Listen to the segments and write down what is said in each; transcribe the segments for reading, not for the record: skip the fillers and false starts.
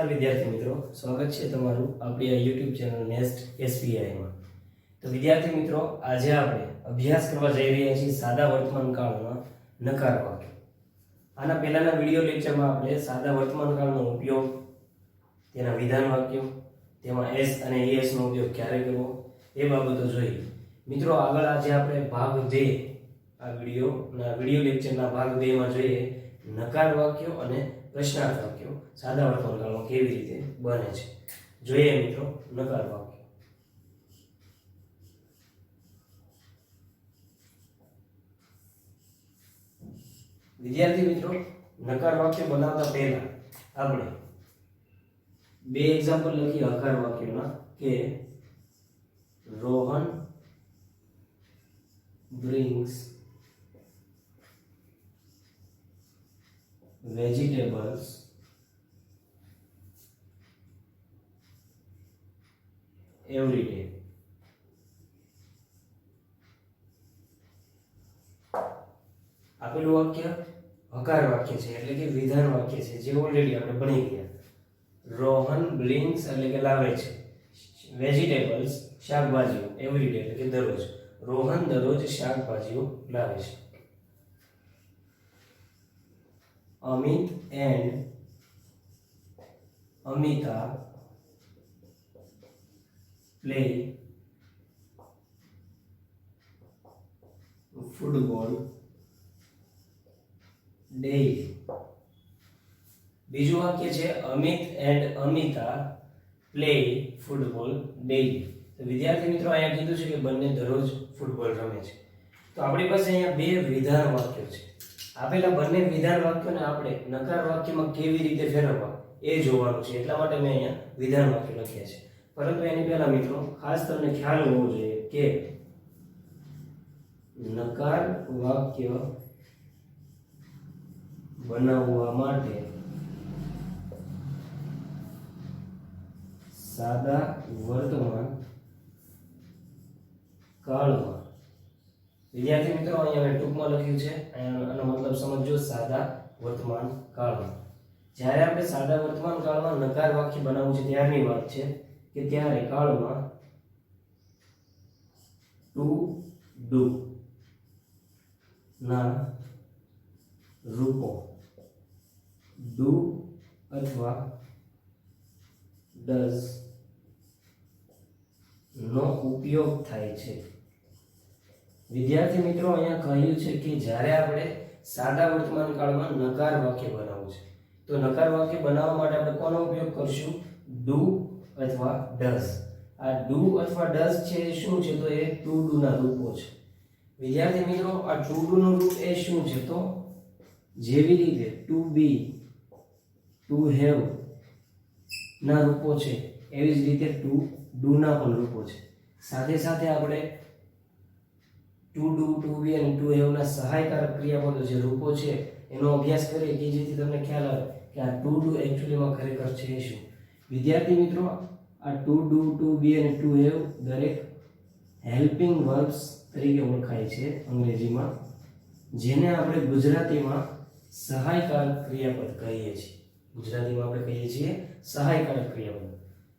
નમસ્કાર વિદ્યાર્થી મિત્રો, સ્વાગત છે તમારું આપણી આ YouTube ચેનલ નેસ્ટ SBI માં। તો વિદ્યાર્થી મિત્રો, આજે આપણે અભ્યાસ કરવા જઈ રહ્યા છીએ સાદા વર્તમાન કાળમાં નકાર વાક્ય। આના પહેલાના વિડિયો લેક્ચરમાં આપણે સાદા વર્તમાન કાળનો ઉપયોગ, તેના વિધાન વાક્યો, તેમાં s અને es નો ઉપયોગ ક્યારે કરવો એ બાબતો જોઈ। મિત્રો, આગળ આજે આપણે ભાગ 2 આ વિડિયો લેક્ચરના ભાગ 2 માં જોઈએ નકાર વાક્યો અને પ્રશ્નાર્થ વાક્યો સાદા વર્તમાન કાળમાં કેવી રીતે બને છે। જોઈએ મિત્રો નકાર વાક્ય। વિદ્યાર્થી મિત્રો, નકાર વાક્ય બનાવતા પહેલા આપણે બે એક્ઝામ્પલ લખી હકાર વાક્યના કે Rohan brings vegetables every day। આપેલું વાક્ય હકાર વાક્ય છે એટલે કે વિધાન વાક્ય છે જે ઓલરેડી આપણે ભણી ગયા। રોહન બ્રિંગ્સ એટલે કે લાવે છે વેજીટેબલ્સ શાકભાજીઓ એવરી ડે એટલે કે દરરોજ। રોહન દરરોજ શાકભાજીઓ લાવે છે। Amit and Amita play football daily। બીજું વાક્ય છે Amit and Amita play football daily. તો વિદ્યાર્થી મિત્રો, અહીંયા કીધું છે કે બંને દરરોજ ફૂટબોલ રમે છે। તો આપણી પાસે અહીંયા બે વિધાન વાક્યો છે। આપેલા બંને વિધાન વાક્યોને આપણે નકાર વાક્યમાં કેવી રીતે ફેરવવા એ જોવાનું છે, એટલા માટે મેં અહીંયા વિધાન વાક્ય લખ્યા છે। પરંતુ એની પહેલા મિત્રો ખાસ તમને ખ્યાલ હોવો જોઈએ કે નકાર વાક્ય બનાવવા માટે સાદા વર્તમાન કાળમાં, વિદ્યાર્થી મિત્રો અહીંયા મેં ટૂંકમાં લખ્યું છે, આનો મતલબ સમજો સાદા વર્તમાન કાળમાં। જ્યારે આપણે સાદા વર્તમાન કાળમાં નકાર વાક્ય બનાવવું છે ત્યારની વાત છે કે ત્યારે કાળમાં ટુ ડુ ના રૂપો ડુ અથવા ડઝ નો ઉપયોગ થાય છે। વિદ્યાર્થી મિત્રો, અહીંયા કહ્યું છે કે જ્યારે આપણે સાદા વર્તમાન કાળમાં નકાર વાક્ય બનાવવું છે તો નકાર વાક્ય બનાવવા માટે આપણે કોનો ઉપયોગ કરશું? ડુ અથવા ડઝ। આ ડુ અથવા ડઝ છે એ શું છે? તો એ ટુ ડુ ના રૂપો છે। વિદ્યાર્થી મિત્રો, આ ટુ ડુ નું રૂપ એ શું છે? તો જેવી રીતે ટુ બી, ટુ હેવ ના રૂપો છે એવી જ રીતે ટુ ડુ ના પણ રૂપો છે। સાથે સાથે આપણે ટુ ડુ, ટુ બી અને ટુ હેવ ના સહાયકારક ક્રિયાપદો જે રૂપો છે એનો અભ્યાસ કરીએ કે જેથી તમને ખ્યાલ આવે કે આ ટુ ડુ એકચ્યુઅલીમાં ખરેખર છે શું। વિદ્યાર્થી મિત્રો, આ ટુ ડુ, ટુ બી અને ટુ હેવ દરેક હેલ્પિંગ વર્બ્સ તરીકે ઓળખાય છે અંગ્રેજીમાં, જેને આપણે ગુજરાતીમાં સહાયકારક ક્રિયાપદ કહીએ છીએ। ગુજરાતીમાં આપણે કહીએ છીએ સહાયકારક ક્રિયાપદ।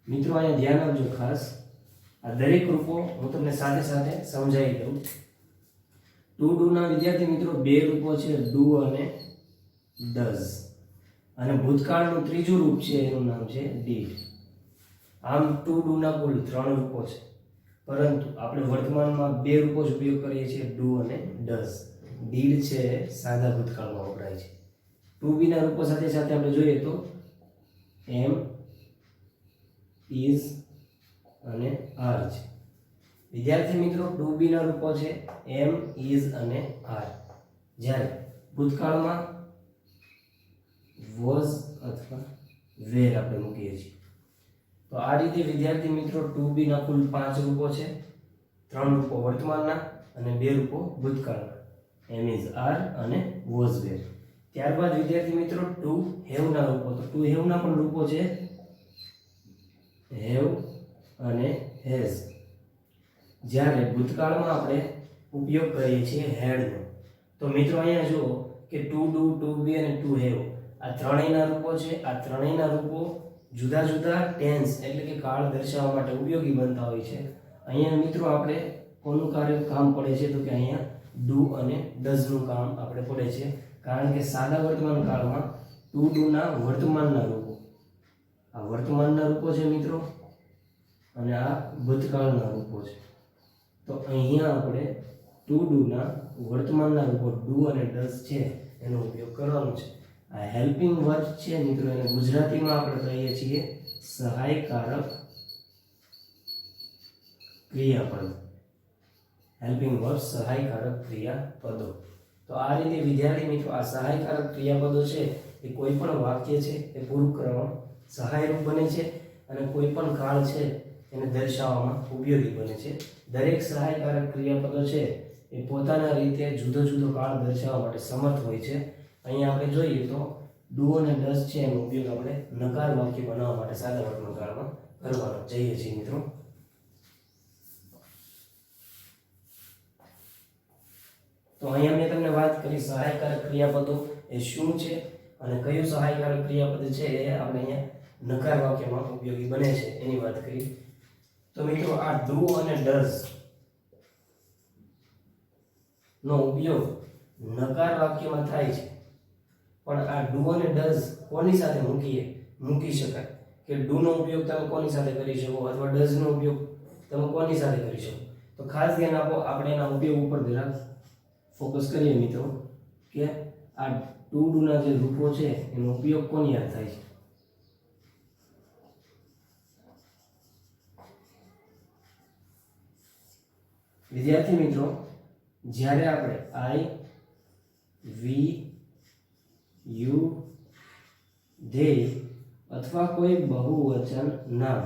મિત્રો, અહીંયા ધ્યાન આપજો ખાસ, આ દરેક રૂપો હું તમને સાથે સાથે સમજાવી દઉં। ટુ ડુ ના વિદ્યાર્થી મિત્રો બે રૂપો છે, ડુ અને ડઝ, અને ભૂતકાળનું ત્રીજું રૂપ છે એનું નામ છે ડીડ। આમ ટુ ડુ ના કુલ 3 રૂપો છે, પરંતુ આપણે વર્તમાનમાં બે રૂપો જ ઉપયોગ કરીએ છીએ, ડુ અને ડઝ। ડીડ છે સાદા ભૂતકાળમાં વપરાય છે। ટુ બી ના રૂપો સાથે સાથે આપણે જોઈએ તો એમ, ઇઝ અને આર છે। વિદ્યાર્થી મિત્રો, ટુ બી ના રૂપો છે એમ, ઇઝ અને આર, જ્યારે ભૂતકાળમાં વોઝ અથવા વેર આપણે મૂકીએ છીએ। તો આ રીતે વિદ્યાર્થી મિત્રો ટુ બી ના કુલ 5 રૂપો છે, 3 રૂપો વર્તમાનના અને 2 રૂપો ભૂતકાળના, એમ, ઇઝ, આર અને વોઝ, વેર। ત્યારબાદ વિદ્યાર્થી મિત્રો ટુ હેવ ના રૂપો, તો ટુ હેવ ના પણ રૂપો છે હેવ અને હેઝ, જ્યારે ભૂતકાળમાં આપણે ઉપયોગ કરીએ છીએ હેડનો। તો મિત્રો અહીંયા જુઓ કે ટુ ડુ, ટુ બી અને ટુ હેવ આ ત્રણેયના રૂપો છે। આ ત્રણેયના રૂપો જુદા જુદા ટેન્સ એટલે કે કાળ દર્શાવવા માટે ઉપયોગી બનતા હોય છે. અહીંયા મિત્રો આપણે કોનું કામ પડે છે તો કે અહીંયા ડુ અને ડઝનું કામ આપણે પડે છે, કારણ કે સાદા વર્તમાન કાળમાં ટુ ડુના વર્તમાનના રૂપો, આ વર્તમાનના રૂપો છે મિત્રો અને આ ભૂતકાળના રૂપો છે. તો અહીંયા આપણે ટુ ડુના વર્તમાનના રૂપો ડુ અને ડઝ છે એનો ઉપયોગ કરવાનો છે. આ હેલ્પિંગ વર્બ છે મિત્રો, એને ગુજરાતીમાં આપણે કહીએ છીએ સહાયકારક ક્રિયાપદ. હેલ્પિંગ વર્બ સહાયકારક ક્રિયાપદો. તો આ રીતે વિદ્યાર્થી મિત્રો આ સહાયકારક ક્રિયાપદો છે એ કોઈ પણ વાક્ય છે એ પૂરું કરવામાં સહાયરૂપ બને છે અને કોઈ પણ કાળ છે એને દર્શાવવામાં ઉપયોગી બને છે. દરેક સહાયકારક ક્રિયાપદો છે એ પોતાના રીતે જુદો જુદો કાળ દર્શાવવા માટે સમર્થ હોય છે. અહીંયા આપણે જોઈએ તો ડુ અને ડઝ છે એનો ઉપયોગ આપણે નકાર વાક્ય બનાવવા માટે સાદા વર્તમાન કાળમાં કરવાનો જઈએ છીએ મિત્રો. તો અહીંયા મેં તમને વાત કરી સહાયકારક ક્રિયાપદો એ શું છે અને કયું સહાયકારક ક્રિયાપદ છે એ આપણે અહીંયા નકાર વાક્યમાં ઉપયોગી બને છે એની વાત કરી. તો મિત્રો આ ડુ અને ડઝ નો ઉપયોગ નકાર વાક્યમાં થાય છે, પણ આ ડુ અને ડઝ કોની સાથે મૂકી શકાય કે ડુ નો ઉપયોગ તમે કોની સાથે કરી શકો અથવા ડઝ નો ઉપયોગ તમે કોની સાથે કરી શકો? તો ખાસ ધ્યાન આપો, આપણે એના ઉપયોગ ઉપર જરાક ફોકસ કરીએ મિત્રો કે આ ટુ ડુ ના જે રૂપો છે એનો ઉપયોગ કોની યાદ થાય છે? વિદ્યાર્થી મિત્રો, જ્યારે આપણે આઈ, વી, યુ, ધે અથવા કોઈ બહુવચન નામ,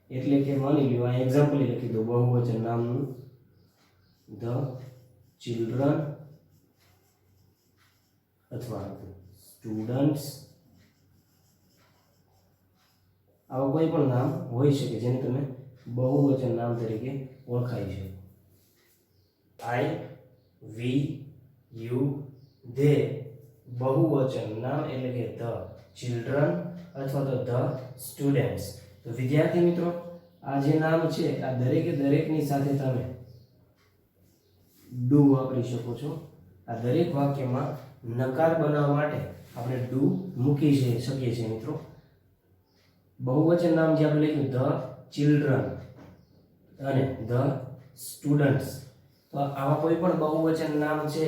એટલે કે માની લો આ એક્ઝામ્પલ લખી દો બહુવચન નામનું, ધ ચિલ્ડ્રન અથવા સ્ટુડન્ટ્સ, આવા કોઈ પણ નામ હોઈ શકે જેને તમે બહુવચન નામ તરીકે ઓળખાઈ છે. આઈ, વી, યુ, ધે બહુવચન નામ એટલે કે ધ ચિલ્ડ્રન અથવા તો ધ સ્ટુડન્ટ્સ. તો વિદ્યાર્થી મિત્રો, આ જે નામ છે આ દરેકે દરેકની સાથે તમે ડુ વાપરી શકો છો. આ દરેક વાક્યમાં નકાર બનાવવા માટે આપણે ડુ મૂકી શકીએ છીએ મિત્રો. બહુવચન નામ જે આપણે લખ્યું ધ ચિલ્ડ્રન અને ધ સ્ટુડન્ટ્સ, તો આવા કોઈ પણ બહુવચન નામ છે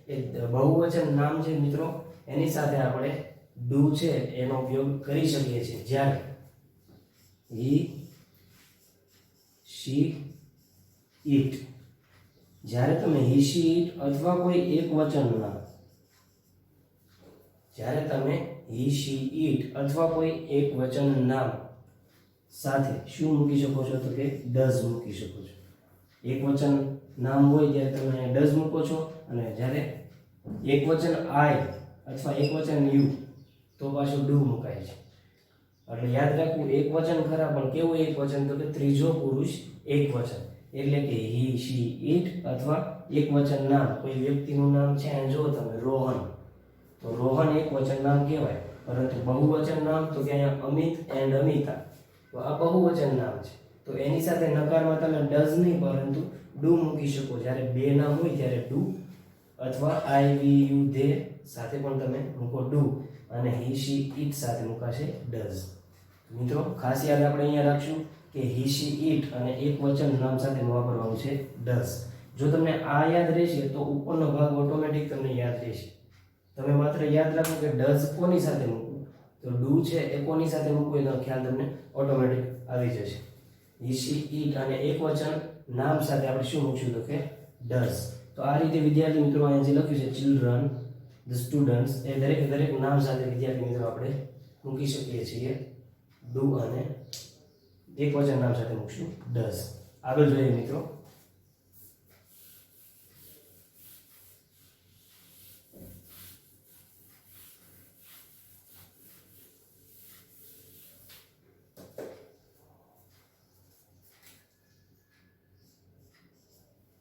એ બહુવચન નામ છે મિત્રો એની સાથે આપણે ડુ છે એનો ઉપયોગ કરી શકીએ છીએ. જ્યારે હી, શી, ઇટ, જ્યારે તમે હી, શી, ઇટ અથવા કોઈ એક વચન નામ, જ્યારે તમે હી, શી, ઇટ અથવા કોઈ એક વચન નામ સાથે શું મૂકી શકો છો તો કે ડઝ મૂકી શકો છો. એક વચન નામ હોય ત્યારે તમે ડઝ મૂકો છો અને જ્યારે એક વચન આઈ અથવા એક વચન યુ તો પાછું ડુ મુકાય છે. એટલે યાદ રાખવું, એક વચન ખરા પણ કેવું એક વચન તો કે ત્રીજો પુરુષ એક વચન, એટલે કે હી, શી, ઇટ અથવા એક વચન નામ. કોઈ વ્યક્તિનું નામ છે જો તમે રોહન, તો રોહન એક વચન નામ કહેવાય, પરંતુ બહુવચન નામ તો કે અહીંયા અમિત એન્ડ અમિતા, તો આ બહુવચન નામ છે. તો એની સાથે નકારમાં તમે ડઝ નહીં પરંતુ ડુ મૂકી શકો. જ્યારે બે નામ હોય ત્યારે ડુ અથવા આઈ, વી, યુ, ધે સાથે પણ તમે મૂકો ડુ અને હી, શી, ઇટ સાથે મુકાશે ડઝ. મિત્રો ખાસ યાદ આપણે અહીંયા રાખશું કે હી, શી, ઇટ અને એક વચન નામ સાથે વાપરવાનું છે ડઝ. જો તમને આ યાદ રહેશે તો ઉપરનો ભાગ ઓટોમેટિક તમને યાદ રહેશે. તમે માત્ર યાદ રાખો કે ડઝ કોની સાથે મૂકવું, તો ડુ છે એ કોની સાથે મૂકવું એનો ખ્યાલ તમને ઓટોમેટિક આવી જશે. હી, શી, ઇટ અને એક વચન નામ સાથે આપણે શું મૂકશું તો કે ડઝ. તો આ રીતે વિદ્યાર્થી મિત્રો અહીંયા જે લખ્યું છે ચિલ્ડ્રન, ધ સ્ટુડન્ટ્સ, એ દરેક નામ સાથે વિદ્યાર્થી મિત્રો આપણે મૂકી શકીએ છીએ ડુ અને એક વચન નામ સાથે મૂકશું ડઝ. આગળ જોઈએ મિત્રો.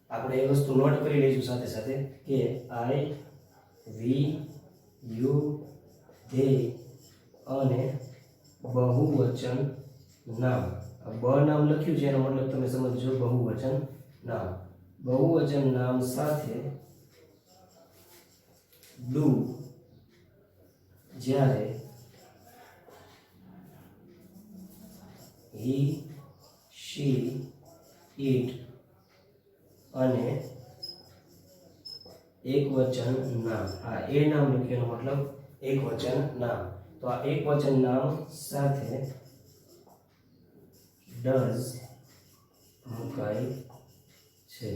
આપણે એ વસ્તુ નોટ કરી લઈશું સાથે સાથે કે આઈ, વી, યુ, ધે અને બહુવચન નામ. આ બ નામ લખ્યું છે એનો મતલબ તમે સમજો બહુવચન નામ. બહુવચન નામ સાથે ડુ જ્યારે હી શી ઇટ અને એકવચન નામ. આ એ નામ લખ્યું એનો મતલબ એકવચન નામ. તો આ એકવચન નામ સાથે ડઝ મુકાય છે.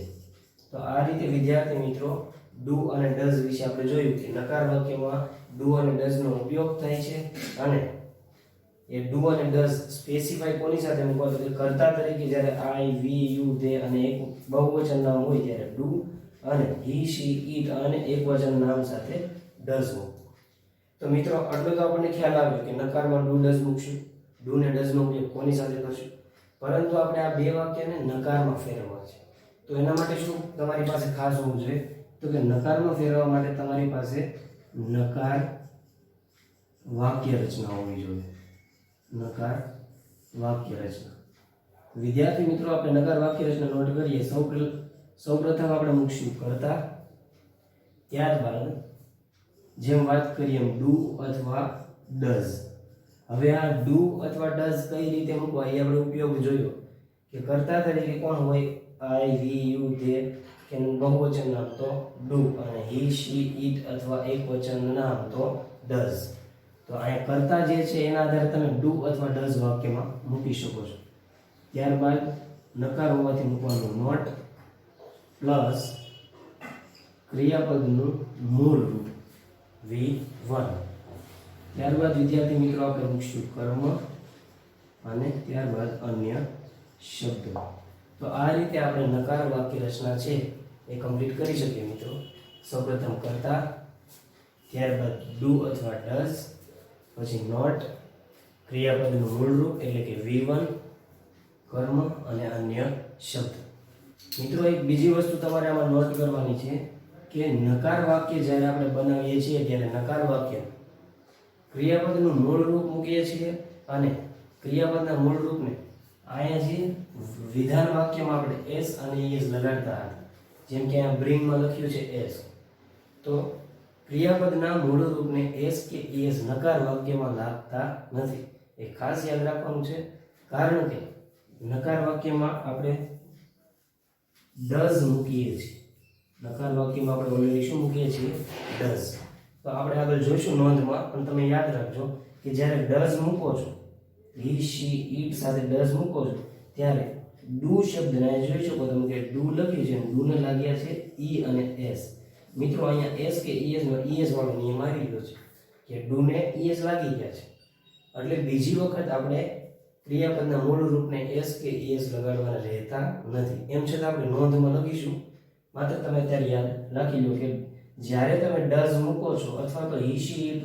તો આ રીતે વિદ્યાર્થી મિત્રો ડુ અને ડઝ વિશે આપણે જોયું કે નકાર વાક્યમાં ડુ અને ડઝ નો ઉપયોગ થાય છે અને એ ડુ અને ડઝ સ્પેસિફાઈ કોની સાથે મૂકવા તો કે કર્તા તરીકે જ્યારે આઈ વી યુ ધે અને એક બહુવચન નામ હોય ત્યારે ડુ અને હી શી ઇટ અને એકવચન નામ સાથે ડઝ મૂકવું. તો મિત્રો આટલો તો આપણને ખ્યાલ આવ્યો કે નકારમાં ડુ ડઝ મૂકશું, ડુ ને ડઝ નો ઉપયોગ કોની સાથે કરશું. પરંતુ આપણે આ બે વાક્યને નકારમાં ફેરવવા છે. તો એના માટે શું તમારી પાસે ખાસ હોવું જોઈએ તો કે નકારમાં ફેરવવા માટે તમારી પાસે નકાર વાક્ય રચના હોવી જોઈએ. નકાર વાક્ય રચના. વિદ્યાર્થી મિત્રો આપણે નકાર વાક્ય રચના નોટ કરીએ. સૌપ્રથમ આપણે મૂકશું કર્તા, ત્યારબાદ જેમ વાત કરીએ એમ ડુ અથવા ડઝ. હવે આ ડુ અથવા ડઝ કઈ રીતે મૂકવા એ આપણે ઉપયોગ જોયો કે કર્તા તરીકે કોણ હોય આઈ વી યુ ધે કે બહુવચન નામ તો ડુ અને હી શી ઇટ અથવા એકવચન નામ તો ડઝ. તો અહીંયા કર્તા જે છે એના આધારે તમે ડુ અથવા ડઝ વાક્યમાં મૂકી શકો છો. ત્યારબાદ નકાર હોવાથી મૂકવાનું નોટ પ્લસ ક્રિયાપદનું મૂળ રૂપ V1. ત્યારબાદ વિદ્યાર્થી મિત્રો આપણે મૂકશું કર્મ અને ત્યારબાદ અન્ય શબ્દો. તો આ રીતે આપણે નકાર વાક્ય રચના છે એ કમ્પ્લીટ કરી શકીએ મિત્રો. સૌપ્રથમ કર્તા, ત્યારબાદ ડુ અથવા ડઝ, પછી નોટ, ક્રિયાપદનું મૂળ રૂપ એટલે કે V1, કર્મ અને અન્ય શબ્દ. મિત્રો એક બીજી વસ્તુ તમારે આમાં નોટ કરવાની છે કે નકાર વાક્ય જ્યારે આપણે બનાવીએ છીએ ત્યારે નકાર વાક્ય ક્રિયાપદનું મૂળ રૂપ મૂકીએ છીએ અને ક્રિયાપદના મૂળ રૂપને અહીંયા જે વિધાન વાક્યમાં આપણે એસ અને એસ લગાડતા હતા, જેમ કે અહીંયા બ્રિંગમાં લખ્યું છે એસ, તો ક્રિયાપદના મૂળ રૂપને એસ કે એસ નકાર વાક્યમાં લાગતા નથી. એ ખાસ યાદ રાખવાનું છે કારણ કે નકાર વાક્યમાં આપણે ડઝ મૂકીએ છીએ. નકાર વાક્યમાં આપણે ઓલરેડી શું મૂકીએ છીએ ડઝ. તો આપણે આગળ જોઈશું નોંધમાં, પણ તમે યાદ રાખજો કે જ્યારે ડઝ મૂકો છો હી શી ઇટ સાથે ડઝ મૂકો છો ત્યારે ડુ શબ્દને જોઈ શકો તમે કે ડુ લખ્યું છે, ડુને લાગ્યા છે ઈ અને એસ. મિત્રો અહીંયા એસ કે ઈએસ નો ઈએસ વાળો નિયમ આવી ગયો છે કે ડુને ઈએસ લાગી ગયા છે એટલે બીજી વખત આપણે ક્રિયાપદના મૂળ રૂપને એસ કે ઈએસ લગાડવાના રહેતા નથી. એમ છતાં આપણે નોંધમાં લખીશું, માત્ર તમે અત્યારે યાદ રાખી લો કે જ્યારે તમે ડઝ મૂકો છો અથવા તો હી શી ઇટ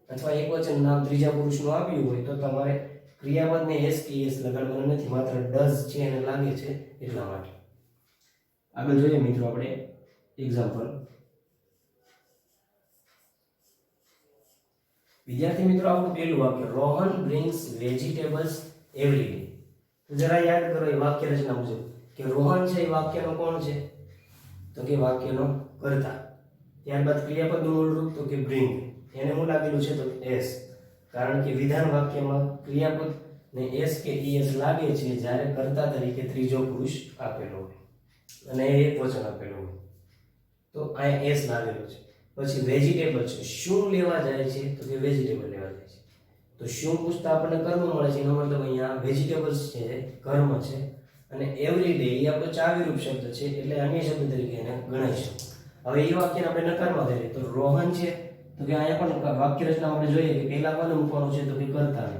અથવા એકવચન નામ ત્રીજા પુરુષનું આપ્યું હોય તો તમારે ક્રિયાપદને એસ કે ઈએસ લગાડવાના નથી, માત્ર ડઝ છે એને લાગે છે એટલા માટે. આગળ જોઈએ મિત્રો આપણે એક્ઝામ્પલ. વિદ્યાર્થી મિત્રો આપણું પહેલું વાક્ય Rohan brings vegetables every day. તો જરા યાદ કરો એ વાક્ય રચના મુજબ કે રોહન છે એ વાક્યનો કોણ છે તો કે વાક્યનો કર્તા. ત્યારબાદ ક્રિયાપદનું મૂળ રૂપ તો કે બ્રિંગ, એને શું લાગેલું છે તો એસ, કારણ કે વિધાન વાક્યમાં ક્રિયાપદ ને એસ કે ઈએસ લાગે છે જ્યારે કર્તા તરીકે ત્રીજો પુરુષ આપેલો હોય અને એક વચન આપેલું હોય તો અહીંયા એસ લાગેલો છે. પછી વેજીટેબલ છે, શું લેવા જાય છે તો કે વેજીટેબલ લેવા જાય છે. તો શું પૂછતા આપણને કર્મ મળે છે એનો મતલબ અહીંયા વેજીટેબલ્સ છે કર્મ છે અને એવરી ડે એ આપણો ચાવીરૂપ શબ્દ છે એટલે અન્ય શબ્દ તરીકે એને ગણાઈશું. હવે એ વાક્યને આપણે નકારમાં લઈએ તો રોહન છે તો કે અહીંયા પણ વાક્ય રચના આપણે જોઈએ કે પહેલા કોને મૂકવાનું છે તો કે કર્તાને,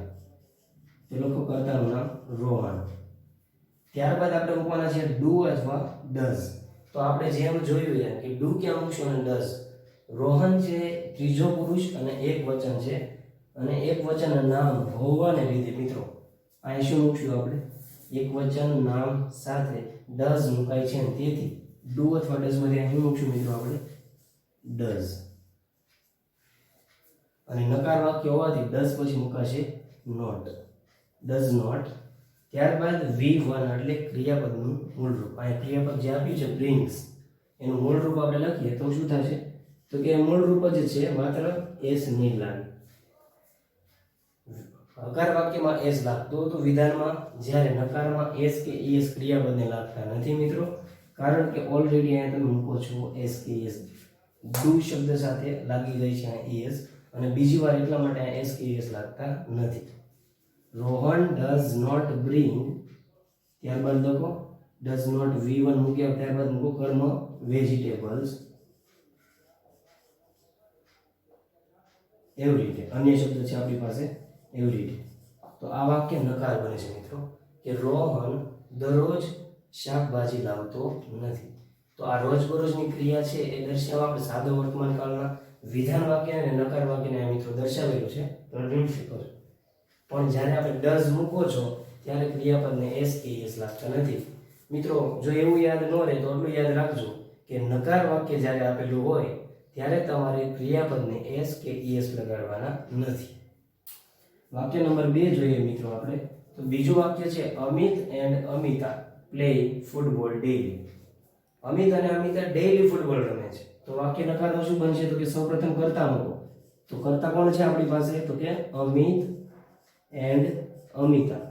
તો લોકો કર્તાનું નામ રોહન. ત્યારબાદ આપણે મૂકવાના છે ડુ અથવા ડઝ. તો આપણે જેમ જોયું એમ કે ડુ ક્યાં મૂકશું અને ડઝ. રોહન છે ત્રીજો પુરુષ અને એક વચન છે અને એક વચન નામ હોવાને લીધે મિત્રો અહીં શું મૂકશું આપણે એક વચન નામ સાથે ડઝ મુકાય છે અને તેથી ડુ અથવા ડઝ માંથી અહીં મૂકશું મિત્રો આપણે ડઝ. અને નકાર વાક્ય હોવાથી ડઝ પછી મુકાશે નોટ, ડઝ નોટ. ત્યારબાદ V1 એટલે ક્રિયાપદનું મૂળ રૂપ. આ ક્રિયાપદ જે આપ્યું છે બ્રિંગ્સ, એનું મૂળ રૂપ આપણે લખીએ તો શું થશે? તો કે મૂળ રૂપ જ છે, માત્ર એસ નહીં લાગે. હકાર વાક્યમાં એસ લાગતો તો વિધાનમાં, જ્યારે નકારમાં એસ કે એસ ક્રિયાપદને લાગતા નથી મિત્રો, કારણ કે ઓલરેડી અહીંયા તમે મૂકો છો એસ કે એસ. ડુ શબ્દ સાથે લાગી ગઈ છે આ એસ, અને બીજી વાર એટલા માટે આ એસ કે એસ લાગતા નથી. રોહન ડઝ નોટ બ્રિંગ, ત્યારબાદ લખો ડઝ નોટ V1 મૂક્યા, ત્યારબાદ મૂકો કર્મ વેજીટેબલ્સ એવરી ડે. અન્ય શબ્દ છે આપણી પાસે એવરી ડે. તો આ વાક્ય નકાર બને છે મિત્રો, કે રોહન દરરોજ શાકભાજી લાવતો નથી. તો આ રોજબરોજની ક્રિયા છે એ દર્શાવવા આપણે સાદો વર્તમાન કાળના વિધાન વાક્ય અને નકાર વાક્યને મિત્રો દર્શાવેલું છે, તમે રીડ શકો છો. પણ જ્યારે આપણે ડઝ મૂકો છો ત્યારે ક્રિયાપદને એસ કે એસ લાગતા નથી. મિત્રો જો એવું યાદ ન રહે તો એટલું યાદ રાખજો કે નકાર વાક્ય જ્યારે આપેલું હોય ત્યારે તમારે ક્રિયાપદને એસ કે એસ લગાડવાના નથી. વાક્ય નંબર 2 જોઈએ મિત્રો આપણે. તો બીજું વાક્ય છે Amit and Amita play football daily. Amit અને અમિતા ડેઈલી ફૂટબોલ રમે છે. તો વાક્ય નકારનું શું બનશે? તો કે સૌપ્રથમ કર્તા મૂકો. તો કર્તા કોણ છે આપણી પાસે? તો કે અમિત એન્ડ અમિતા.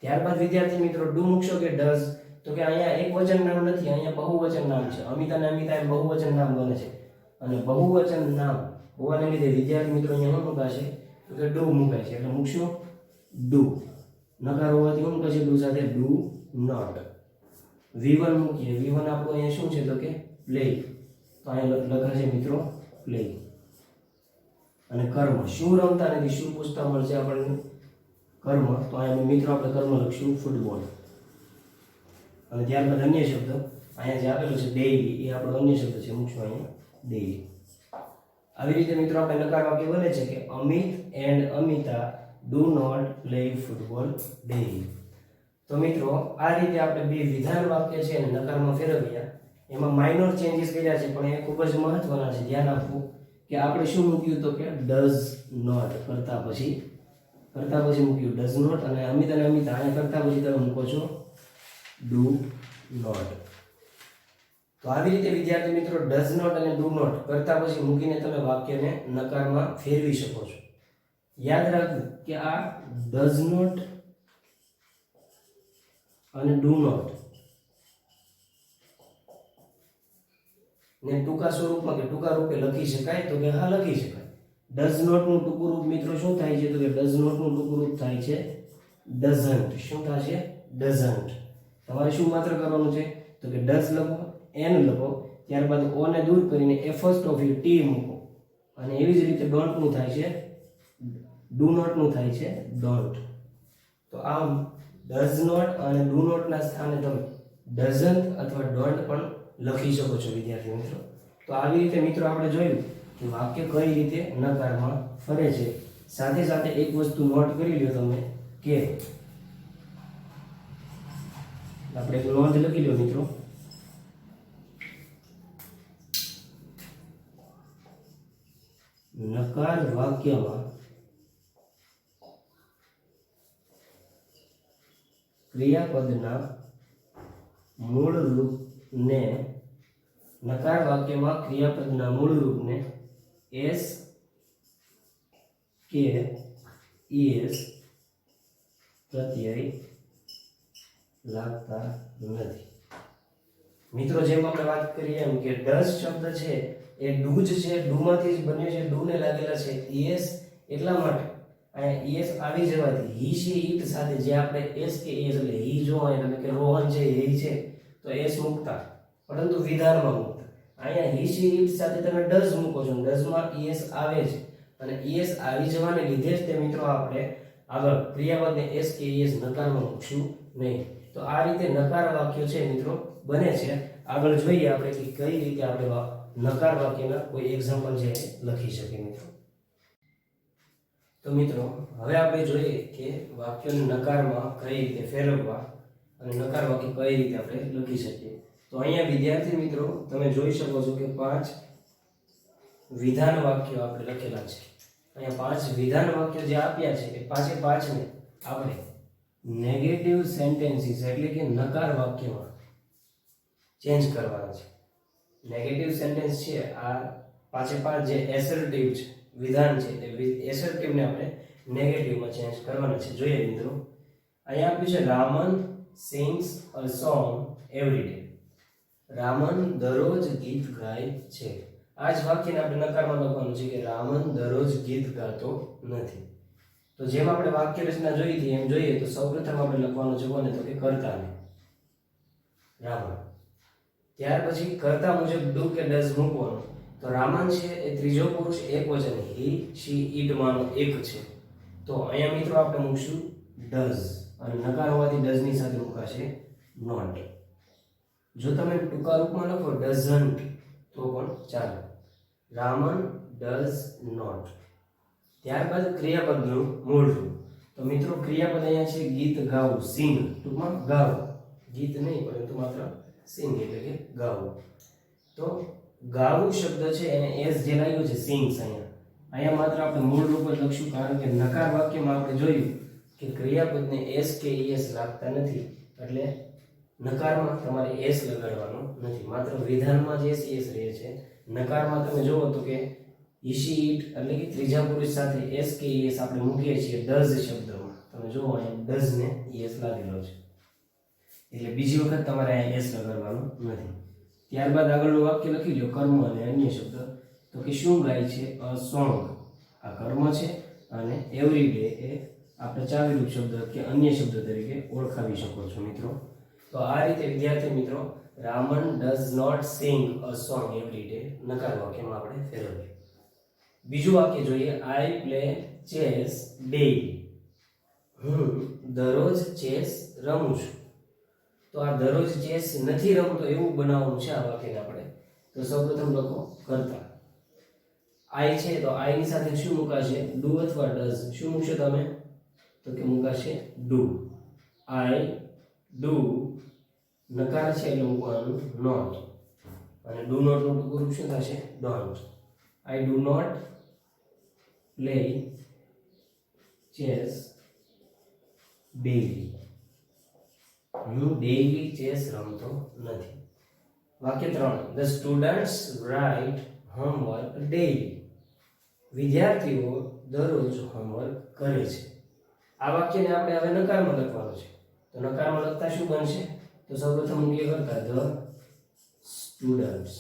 ત્યારબાદ વિદ્યાર્થી મિત્રો ડુ મૂકશો કે ડઝ? તો કે અહીંયા એક વચન નામ નથી, અહીંયા બહુવચન નામ છે. અમિત અને અમિતા એમ બહુવચન નામ બને છે, અને બહુવચન નામ હોવાને લીધે વિદ્યાર્થી મિત્રો અહીંયા શું મુકાશે? તો કે ડુ મુકાય છે. એટલે મૂકશો ડુ. નકાર હોવાથી શું મુકાશે? ડુ સાથે ડુ નોટ. V1 મૂકીએ. V1 આપણું અહીંયા શું છે? તો કે પ્લે. તો અહીંયા લખાશે મિત્રો પ્લે. અને કર્મ, શું રમતા નથી, શું પૂછતા મળશે આપણને? કર્મ. તો અહીંયા મિત્રો આપણે કર્મ લખશું ફૂટબોલ. અને ત્યારબાદ અન્ય શબ્દ અહીંયા જે આપેલું છે ડેઈલી, એ આપણો અન્ય શબ્દ છે, મૂકશું અહીંયા ડેઈલી. આવી રીતે મિત્રો આપણે નકાર વાક્ય બને છે કે Amit and Amita do not play football daily. તો મિત્રો આ રીતે આપણે બે વિધાન વાક્ય છે અને નકારમાં ફેરવ્યા. એમાં માઇનોર ચેન્જીસ કર્યા છે, પણ એ ખૂબ જ મહત્વના છે. ધ્યાન આપવું કે આપણે શું મૂક્યું? તો કે ડઝ નોટ. કરતા પછી મૂક્યું ડઝ નોટ, અને અમિતા અહીંયા કરતા પછી તમે મૂકો છો ડુ નોટ. તો આવી રીતે વિદ્યાર્થી મિત્રો ડઝ નોટ અને ડુ નોટ કરતા પછી મૂકીને તમે વાક્યને નકારમાં ફેરવી શકો છો. યાદ રાખવું કે આ ડઝ નોટ અને ડુ નોટ ને ટૂંકા સ્વરૂપમાં કે ટૂંકા રૂપે લખી શકાય? તો કે હા, લખી શકાય. ડઝ નોટ નું ટૂંકું રૂપ મિત્રો શું થાય છે? તો કે ડઝ નોટ નું ટૂંકું રૂપ થાય છે ડઝન્ટ. શું થાય છે? ડઝન્ટ. તમારે શું માત્ર કરવાનું છે? તો કે ડઝ લખો, એન લખો, ત્યારબાદ ઓ ને દૂર કરીને એ ફર્સ્ટ ઓફ યુ ટી મૂકો. અને એવી જ રીતે ડોન્ટ નું થાય છે, ડુ નોટ નું થાય છે ડોન્ટ. તો આમ ડઝ નોટ અને ડુ નોટ ના સ્થાને તમે ડઝન્ટ અથવા ડોન્ટ પણ લખી શકો છો વિદ્યાર્થી મિત્રો. તો આવી રીતે મિત્રો આપણે જોયું કે વાક્ય કઈ રીતે નકારમાં ફરે છે. સાથે સાથે એક વસ્તુ નોટ કરી લ્યો તમે કે આપણે એક નોંધ લખી લો મિત્રો. નકાર વાક્યમાં ક્રિયાપદના મૂળ રૂપને એસ કે એસ પ્રત્યય લાગતા નથી. મિત્રો જેમ આપણે વાત કરીએ એમ કે ડઝ શબ્દ છે એ ડુ જ છે, ડુમાંથી જ બન્યો છે, ડુ ને લાગેલા છે એસ. એટલા માટે અહીંયા એસ આવી જવાથી હી શી ઈટ સાથે જે આપણે એસ કે એસ એટલે હી જો અહીંયા તમે કે રોહન છે એ છે તો એસ મૂકતા, પરંતુ વિધાનમાં મૂકતા. અહીંયા હી શી ઈટ સાથે તમે ડઝ મૂકો છો, ડઝમાં એસ આવે છે, અને એસ આવી જવાને લીધે જ તે મિત્રો આપણે આગળ ક્રિયાપદને એસ કે એસ નકારમાં મૂકશું નહીં. તો આ રીતે નકાર વાક્યો છે મિત્રો બને છે. આગળ જોઈએ આપણે કે કઈ રીતે આપણે નકાર વાક્યના કોઈ એક્ઝામ્પલ છે લખી શકીએ મિત્રો. તો મિત્રો હવે આપણે જોઈએ કે વાક્યોને નકારમાં કઈ રીતે ફેરવવા અને નકાર વાક્ય કઈ રીતે આપણે લખી શકીએ. તો અહીંયા વિદ્યાર્થી મિત્રો તમે જોઈ શકો છો કે 5 વિધાન વાક્યો આપણે લખેલા છે. અહીંયા 5 વિધાન વાક્યો જે આપ્યા છે એ પાંચે પાંચને આપણે નેગેટિવ સેન્ટેન્સીસ એટલે કે નકાર વાક્યમાં ચેન્જ કરવાના છે. નેગેટિવ સેન્ટેન્સ છે આ પાંચે પાંચ જે એસર્ટિવ છે વિધાન છે એ એસર્ટિવને આપણે નેગેટિવમાં ચેન્જ કરવાના છે. જોઈએ મિત્રો, અહીંયા આપ્યું છે રામન સિંગ્સ અ સોંગ એવરી ડે. રામન દરરોજ ગીત ગાય છે. આ જ વાક્યને આપણે નકારમાં લખવાનું છે કે રામન દરરોજ ગીત ગાતો નથી. તો જેમ આપણે વાક્ય રચના જોઈ હતી એમ જોઈએ તો સૌપ્રથમ આપણે લખવાનું છે કોને, તો કે કર્તાને, રામન. ત્યાર પછી કર્તા મુજબ ડુ કે ડઝ મૂકવાનું. તો રામન છે એ ત્રીજો પુરુષ એકવચન, હી શી ઈટ માનો એક છે. તો અહીંયા મિત્રો આપણે મૂકશું ડઝ, અને નકાર હોવાથી ડઝ ની સાથે મુકાશે નોટ. જો તમે ટૂંકા રૂપમાં લખો ડઝન્ટ તો પણ ચાલે. Raman does not. ત્યારબાદ ક્રિયાપદનું મૂળ રૂપ. તો મિત્રો ક્રિયાપદ અહીંયા છે ગીત ગાવું, સિંગ, ટૂંકમાં ગાવું, ગીત નહીં પરંતુ માત્ર સિંગ એટલે કે ગાવું. તો ગાવું શબ્દ છે એને એસ જે લાગ્યું છે સિંગ્સ, અહીંયા માત્ર આપણે મૂળ રૂપ જ લખશું, કારણ કે નકાર વાક્યમાં આપણે જોયું કે ક્રિયાપદને એસ કે ઈએસ લાગતા નથી, એટલે નકારમાં તમારે એસ લગાડવાનો નથી, માત્ર વિધાનમાં જ એસ ઈએસ રહે છે. નકારમાં તમે જુઓ તો કે ઈશી ઈટ એટલે કે ત્રીજા પુરુષ સાથે એસ કે ઈએસ આપણે મૂકીએ છીએ ડઝ શબ્દમાં. તમે જુઓ અહીંયા ડઝ ને ઈએસ લાગેલો છે, એટલે બીજી વખત તમારે અહીંયા એસ લગાડવાનું નથી. ત્યારબાદ આગળનું વાક્ય લખી લો, કર્મ અને અન્ય શબ્દ. તો કે શું ગાય છે, અ સોંગ, આ કર્મ છે, અને એવરી ડે એ આપણે ચાવીરૂપ શબ્દ કે અન્ય શબ્દ તરીકે ઓળખાવી શકો છો મિત્રો. તો આ રીતે વિદ્યાર્થી મિત્રો Raman does not sing a song every day નકાર વાક્યમાં આપણે ફેરવીએ. બીજું વાક્ય જોઈએ, આઈ પ્લે ચેસ ડેઈલી. હું દરરોજ ચેસ રમું છું. તો આ દરરોજ ચેસ નથી રમતો એવું બનાવવાનું છે આ વાક્યને આપણે. તો સૌપ્રથમ લખો કર્તા. આઈ છે તો આઈ ની સાથે શું મુકાશે, ડુ અથવા ડઝ. શું મૂકશો તમે, તો કે મુકાશે ડુ. આઈ ડુ, નકાર છે એટલે મૂકવાનું નોટ, અને ડુ નોટ નું ટૂંકું રૂપ શું થશે, don't. I do not play chess daily. હું ડેઈલી ચેસ રમતો નથી. વાક્ય 3, the students write homework daily. વિદ્યાર્થીઓ દરરોજ હોમવર્ક કરે છે. આ વાક્યને આપણે હવે નકારમાં લખવાનું છે. તો નકારમાં લખતા શું બનશે, તો સૌપ્રથમ મૂકીએ કરતા ધ સ્ટુડન્ટ્સ.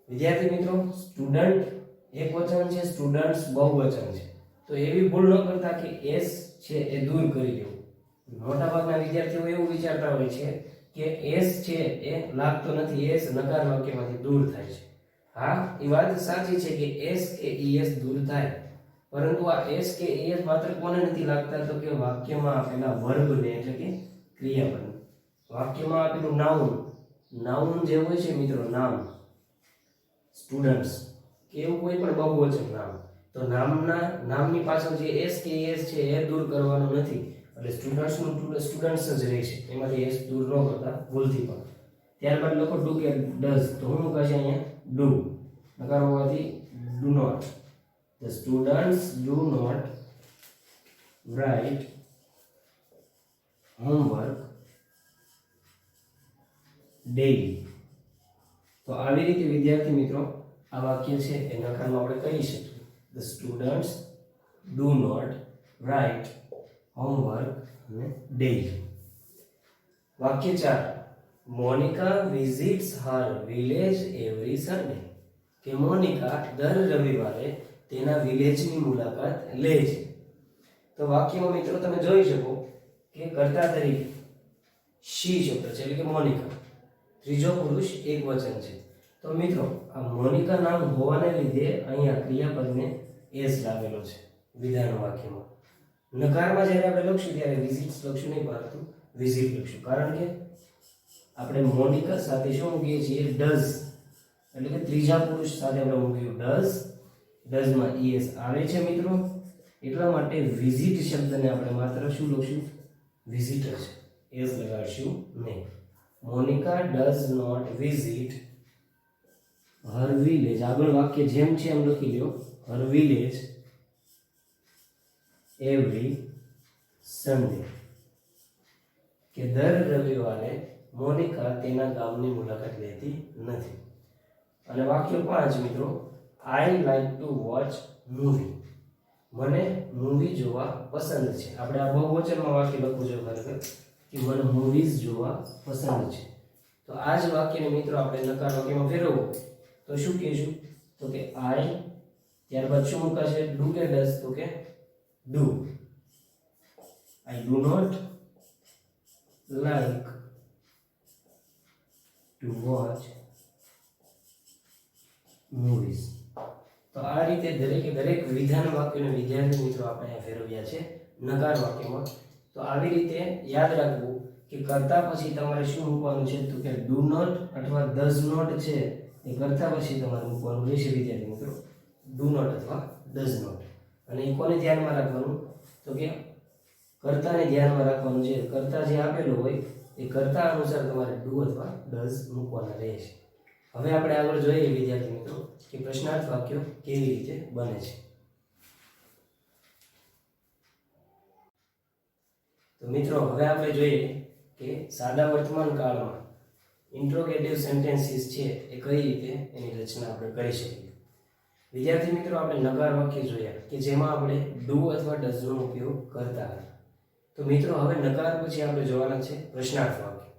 વિદ્યાર્થી મિત્રો સ્ટુડન્ટ એક વચન છે, સ્ટુડન્ટ્સ બહુવચન છે. તો એવી ભૂલ ન કરતા કે એસ છે એ દૂર કરી દેવું. મોટાભાગના વિદ્યાર્થીઓ એવું વિચારતા હોય છે કે એસ છે એ લાગતો નથી, એસ નકાર વાક્યમાંથી દૂર થાય છે. હા, એ વાત સાચી છે કે એસ કે ઈએસ દૂર થાય, પરંતુ આ એસ કે ઈએસ માત્ર કોને નથી લાગતા, તો કે વાક્યમાં આપેલા વર્બને એટલે કે ક્રિયાપદ. વાક્યમાં આપેલું નાઉન જે હોય છે મિત્રો, સ્ટુડન્ટ્સ કે એવું કોઈ પણ બહુવચન નામ, તો નામની પાછળ જે એસ કે એસ છે એ દૂર કરવાનું નથી, એટલે સ્ટુડન્ટ્સ જ રહે છે, એમાંથી એસ દૂર ન કરતા ભૂલથી પણ. ત્યારબાદ લખો ડુ કે ડઝ. તો હું મૂકાશે અહીંયા ડુ, નકાર હોવાથી do not. The students do not write homework daily. તો આવી રીતે વિદ્યાર્થી મિત્રો આ વાક્ય છે એ નકારમાં આપણે કહી શકીએ, the students do not write homework daily. વાક્ય 4, Monika visits her village every Sunday. કે મોનિકા દર રવિવારે તેના વિલેજની મુલાકાત લે છે. તો વાક્યમાં મિત્રો તમે જોઈ શકો કે કર્તા તરીકે શી શબ્દ છે એટલે કે મોનિકા, ત્રીજો પુરુષ એક વચન છે. તો મિત્રો આ મોનિકા નામ હોવાને લીધે અહીંયા ક્રિયાપદને એસ લાગેલો છે વિધાન વાક્યમાં. નકારમાં જ્યારે આપણે લખશું ત્યારે વિઝિટ્સ લખશું નહીં, પરંતુ વિઝિટ લખશું, કારણ કે આપણે મોનિકા સાથે શું મૂકીએ છીએ, ડઝ, એટલે કે ત્રીજા પુરુષ સાથે આપણે મૂક્યું ડઝ માં ઈએસ આવે છે મિત્રો, એટલા માટે વિઝિટ શબ્દને આપણે માત્ર શું લખશું, વિઝિટર છે, એસ લગાડશું નહીં. Monika does not visit her village, આગળ વાક્ય જેમ છે એમ લખી લ્યો, હર વિલેજ એવરી સન્ડે, કે દર રવિવારે મોનિકા તેના ગામની મુલાકાત લેતી નથી. અને વાક્ય 5 મિત્રો, I like to watch movie, મને મૂવી જોવા પસંદ છે. આપણે આ બહુવચનમાં વાક્ય લખવું જોઈએ ખરેખર કે મને મૂવીઝ જોવા પસંદ છે. તો આ જ વાક્યને મિત્રો આપણે નકાર વાક્યમાં ફેરવવું તો શું કહીશું? તો કે આઈ, ત્યારબાદ શું મુકાશે? ડુ કે ડઝ? તો કે do. I do not like to watch movies. તો આ રીતે દરેક વિધાન વાક્યને વિદ્યાર્થી મિત્રો આપણે અહીંયા ફેરવ્યા છે નકાર વાક્યમાં. તો આવી રીતે યાદ રાખવું કે કરતા પછી તમારે શું મૂકવાનું છે? તો કે ડુ નોટ અથવા ડઝ નોટ છે એ કરતા પછી તમારે મૂકવાનું રહેશે વિદ્યાર્થી મિત્રો, ડુ નોટ અથવા ડઝ નોટ. અને એ કોને ધ્યાનમાં રાખવાનું? તો કે કર્તાને ધ્યાનમાં રાખવાનું છે. કર્તા જે આપેલો હોય એ કર્તા અનુસાર તમારે ડુ અથવા ડઝ મૂકવાના રહેશે. હવે આપણે આગળ જોઈએ વિદ્યાર્થી મિત્રો કે પ્રશ્નાર્થ વાક્યો કેવી રીતે બને છે. તો મિત્રો હવે આપણે જોઈએ કે સાદા વર્તમાન કાળમાં ઇન્ટ્રોગેટિવ સેન્ટેન્સીસ છે એ કઈ રીતે એની રચના આપણે કરી શકીએ. વિદ્યાર્થી મિત્રો આપણે નકાર વાક્ય જોયા કે જેમાં આપણે ડુ અથવા ડઝ નો ઉપયોગ કરતા હતા. તો મિત્રો હવે નકાર પછી આપણે જોવાના છે પ્રશ્નાર્થ વાક્ય.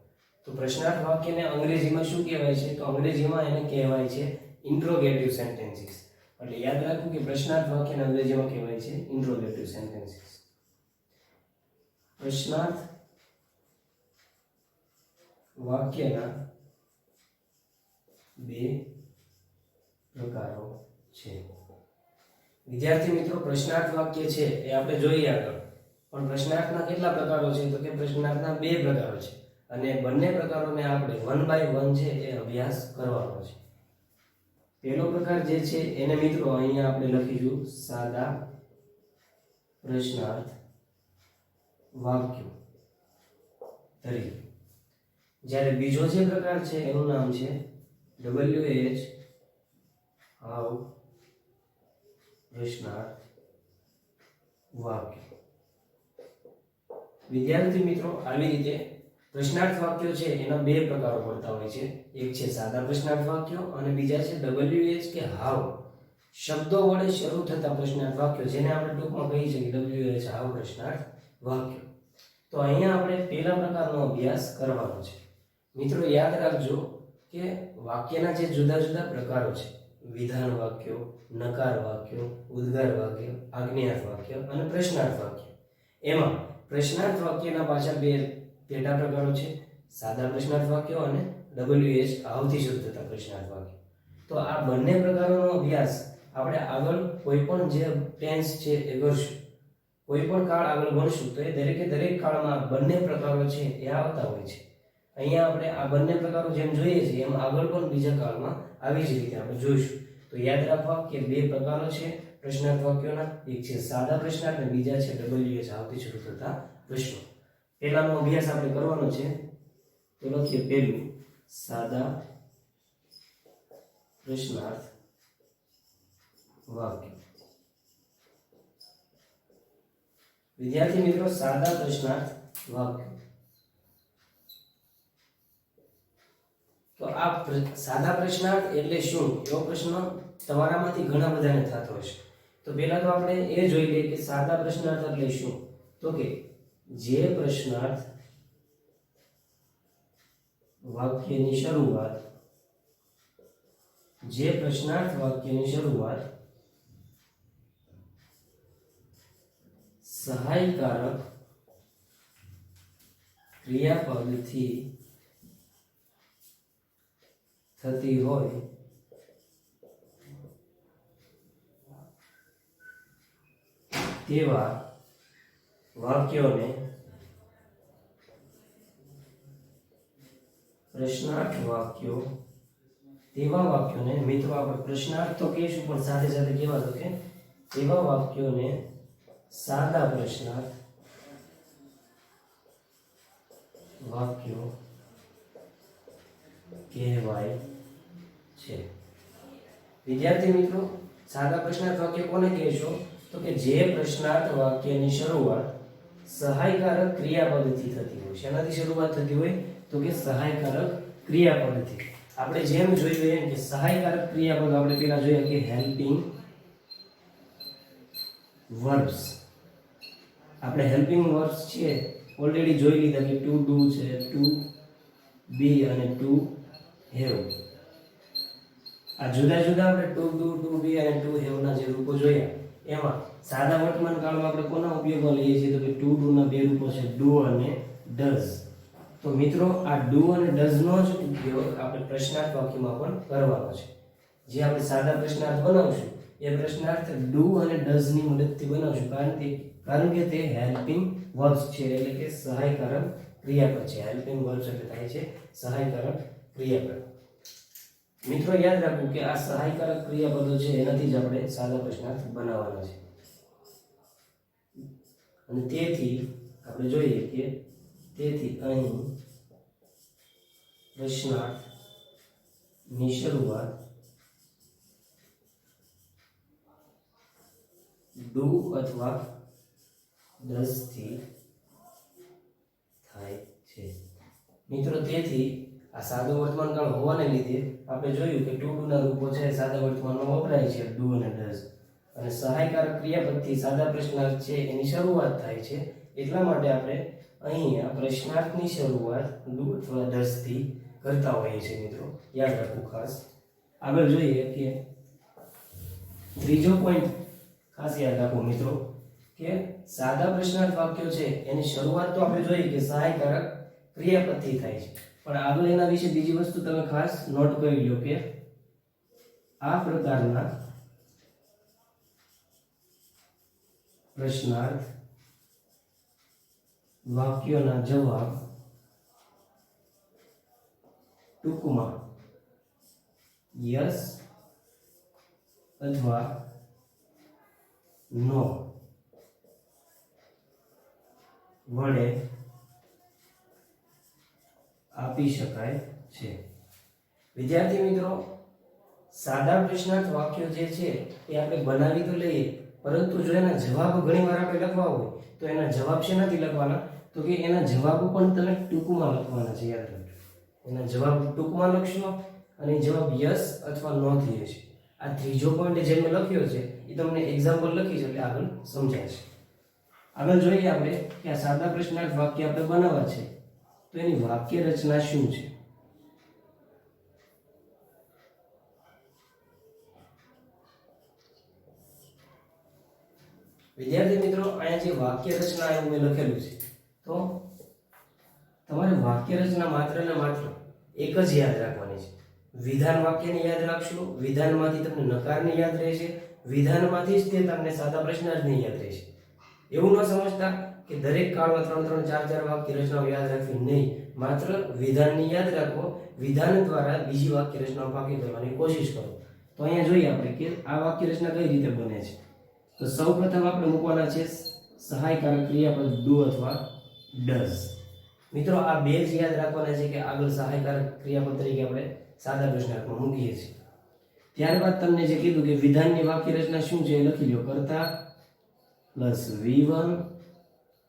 તો પ્રશ્નાર્થ વાક્યને અંગ્રેજીમાં શું કહેવાય છે? તો અંગ્રેજીમાં એને કહેવાય છે ઇન્ટ્રોગેટિવ સેન્ટેન્સીસ. એટલે યાદ રાખવું કે પ્રશ્નાર્થ વાક્યને અંગ્રેજીમાં કહેવાય છે ઇન્ટ્રોગેટિવ સેન્ટેન્સીસ. પ્રશ્નાર્થ વાક્યના બે પ્રકારો છે. વિદ્યાર્થી મિત્રો પ્રશ્નાર્થ વાક્ય છે એ આપણે જોઈએ આગળ, પણ પ્રશ્નાર્થના કેટલા પ્રકારો છે? તો કે પ્રશ્નાર્થના બે પ્રકારો છે અને બંને પ્રકારોને આપણે 1 by 1 છે એ અભ્યાસ કરવાનો છે. પહેલો પ્રકાર જે છે એને મિત્રો અહીંયા આપણે લખીશું સાદા પ્રશ્નાર્થ વાક્યો તરીકે. જ્યારે બીજો જે પ્રકાર છે એનું નામ છે WH હાઉ પ્રશ્નાર્થ વાક્ય. વિદ્યાર્થી મિત્રો આવી રીતે પ્રશ્નાર્થ વાક્યો છે એના બે પ્રકારો પડતા હોય છે. એક છે સાદા પ્રશ્નાર્થ વાક્યો અને બીજા છે WH કે હાઉ શબ્દો વડે શરૂ થતા પ્રશ્નાર્થ વાક્યો, જેને આપણે ટૂંકમાં કહી શકીએ WH હાઉ પ્રશ્નાર્થ વાક્યો. તો અહીંયા આપણે પહેલા પ્રકારનો અભ્યાસ કરવાનો છે. મિત્રો યાદ રાખજો કે વાક્યના જે જુદા જુદા પ્રકારો છે, વિધાન વાક્યો, નકાર વાક્યો, ઉદ્ગાર વાક્ય, આજ્ઞાર્થ વાક્ય અને પ્રશ્નાર્થ વાક્ય. એમાં પ્રશ્નાર્થ વાક્યના પાછા બે પેટા પ્રકારો છે, સાદા પ્રશ્નાર્થ વાક્યો અને WH આવથી શરૂ થતા પ્રશ્નાર્થ વાક્યો. તો આ બંને પ્રકારોનો અભ્યાસ આપણે આગળ કોઈ પણ જે ટેન્સ છે એ કરશું, કોઈ પણ કાળ આગળ ભણશું તો એ દરેક કાળમાં બંને પ્રકારો છે એ આવતા હોય છે. અહીંયા આપણે આ બંને પ્રકારો જેમ જોઈએ છીએ એમ આગળ પણ બીજા કાળમાં આવી જ રીતે આપણે જોઈશું. તો યાદ રાખવા કે બે પ્રકારો છે પ્રશ્નાર્થ વાક્યોના, એક છે સાદા પ્રશ્નાર્થ અને બીજા છે WH આવથી શરૂ થતા પ્રશ્નો. પહેલાનો અભ્યાસ આપણે કરવાનો છે તો લખીએ પહેલું સાદા પ્રશ્નાર્થ વાક્ય. વિદ્યાર્થી મિત્રો સાદા પ્રશ્નાર્થ વાક્ય. તો આ સાદા પ્રશ્નાર્થ એટલે શું એવો પ્રશ્ન તમારામાંથી ઘણા બધાને થતો હશે. તો પહેલા તો આપણે એ જોઈ લઈએ કે સાદા પ્રશ્નાર્થ એટલે શું. તો કે જે પ્રશ્નાર્થ વાક્યની શરૂઆત સહાયકારક ક્રિયાપદથી થતી હોય તેવા વાક્યોને પ્રશ્નાર્થ વાક્યો. તેવા વાક્યોને મિત્રો આપણે પ્રશ્નાર્થ તો કહીશું પણ સાથે સાથે કેવા તો કે તેવા વાક્યોને સાદા પ્રશ્નાર્થ વાક્યો કહેવાય છે. વિદ્યાર્થી મિત્રો, સાદા પ્રશ્નાર્થ વાક્ય કોને કહેશો? તો કે જે પ્રશ્નાર્થ વાક્યની શરૂઆત સહાયકારક ક્રિયાપદથી થતી હોય. શેનાથી શરૂઆત થતી હોય? તો કે સહાયકારક ક્રિયાપદથી. આપણે જેમ જોયું એમ કે સહાયકારક ક્રિયાપદ આપણે પેલા જોયા કે હેલ્પિંગ વર્બ્સ. આપણે હેલ્પિંગ વર્બ્સ છે ઓલરેડી જોઈ લીધા કે ટુ ડુ છે, ટુ બી અને ટુ હેવ. આ જુદા જુદા આપણે ટુ ડુ, ટુ બી અને ટુ હેવ ના જે રૂપો જોયા, એમાં સાદા વર્તમાન કાળમાં આપણે કોના ઉપયોગમાં લઈએ છીએ? તો કે ટુ ડુ ના બે રૂપો છે ડુ અને ડઝ. તો મિત્રો, આ ડુ અને ડઝ નો જ ઉપયોગ આપણે પ્રશ્નાર્થ વાક્યમાં પણ કરવાનો છે. જે આપણે સાદા પ્રશ્નાર્થ બનાવશું એ પ્રશ્નાર્થ ડુ અને ડઝ ની મદદથી બનાવશું, કારણ કે તે હેલ્પિંગ વર્બ્સ છે, એટલે કે સહાયકારક ક્રિયાપદ છે. હેલ્પિંગ વર્બ્સ એટલે થાય છે સહાયકારક ક્રિયાપદ. મિત્રો, યાદ રાખવું કે આ સહાયકારક ક્રિયાપદો છે એનાથી જ આપણે સાદા પ્રશ્નાર્થ બનાવવાના છે. અને તેથી આપણે જોઈએ કે તેથી અહીં પ્રશ્નાર્થની શરૂઆત ડુ અથવા ડઝ થી થાય છે. મિત્રો, તેથી આ સાદો વર્તમાન કાળ હોવાને લીધે આપણે જોયું કે ટુ ડુ ના રૂપો છે સાદા વર્તમાનમાં વપરાય છે ડુ અને ડઝ. અને સહાયકારક ક્રિયાપદથી સાદા પ્રશ્નાર્થ છે એની શરૂઆત થાય છે. એટલા માટે આપણે અહીંયા પ્રશ્નાર્થની શરૂઆત ડુ અથવા ડઝ થી કરતા હોઈએ છીએ. મિત્રો, યાદ રાખવું ખાસ. આગળ જોઈએ કે ત્રીજો પોઈન્ટ ખાસ યાદ રાખો મિત્રો, કે સાદા પ્રશ્નાર્થ વાક્યો છે એની શરૂઆત તો આપણે જોઈએ કે સહાયકારક ક્રિયાપદથી થાય છે, પણ આગળ એના વિશે બીજી વસ્તુ તમે ખાસ નોટ કરી લો કે આ પ્રકારના પ્રશ્નાર્થ વાક્યોના જવાબ ટૂંકમાં યસ અથવા નો વડે આપી શકાય છે. વિદ્યાર્થી મિત્રો, સાદા પ્રશ્નાર્થ વાક્યો જે છે એ આપણે બનાવી તો લઈએ, પરંતુ જો એના જવાબ ઘણીવાર આપણે લખવા હોય તો એના જવાબ શેનાથી લખવાના? તો કે એના જવાબ પણ તમે ટૂંકમાં લખવાના છે. યાદ રાખજો, એના જવાબ ટૂંકમાં લખશો અને જવાબ યસ અથવા નો થી હશે. આ ત્રીજો પોઈન્ટ જે મેં લખ્યો છે એ તમને એક્ઝામ્પલ લખીશ એટલે આગળ સમજાશે. આગળ જોઈએ આપણે કે આ સાદા પ્રશ્નાર્થ વાક્ય આપણે બનાવવા છે તો એની વાક્ય રચના શું છે? વિદ્યાર્થી મિત્રો, અહીંયા જે વાક્ય રચના એવું મેં લખેલું છે, તો તમારે વાક્ય રચના માત્ર ને માત્ર એક જ યાદ રાખવાની છે. વિધાન વાક્યને યાદ રાખશો, વિધાનમાંથી તમને નકારને યાદ રહેશે, વિધાનમાંથી જ તે તમને સાદા પ્રશ્નાર્થને યાદ રહેશે. એવું ન સમજતા કે દરેક કાળમાં 3-3, 4-4 વાક્ય રચનાઓ યાદ રાખવી નહીં. માત્ર વિધાનને યાદ રાખો, વિધાન દ્વારા બીજી વાક્ય રચનાઓ પાકી કરવાની કોશિશ કરો. તો અહીંયા જોઈએ આપણે કે આ વાક્ય રચના કઈ રીતે બને છે. તો સૌપ્રથમ આપણે મૂકવાના છે સહાયકારક ક્રિયાપદ ડુ અથવા ડઝ. મિત્રો, આ બે જ યાદ રાખવાના છે કે આગળ સહાયકારક ક્રિયાપદ તરીકે આપણે સાદા પ્રશ્નાર્થમાં મૂકીએ છીએ. ત્યારબાદ તમને જે કીધું કે વિધાનની વાક્ય રચના શું છે એ લખી લો. કર્તા પ્લસ V1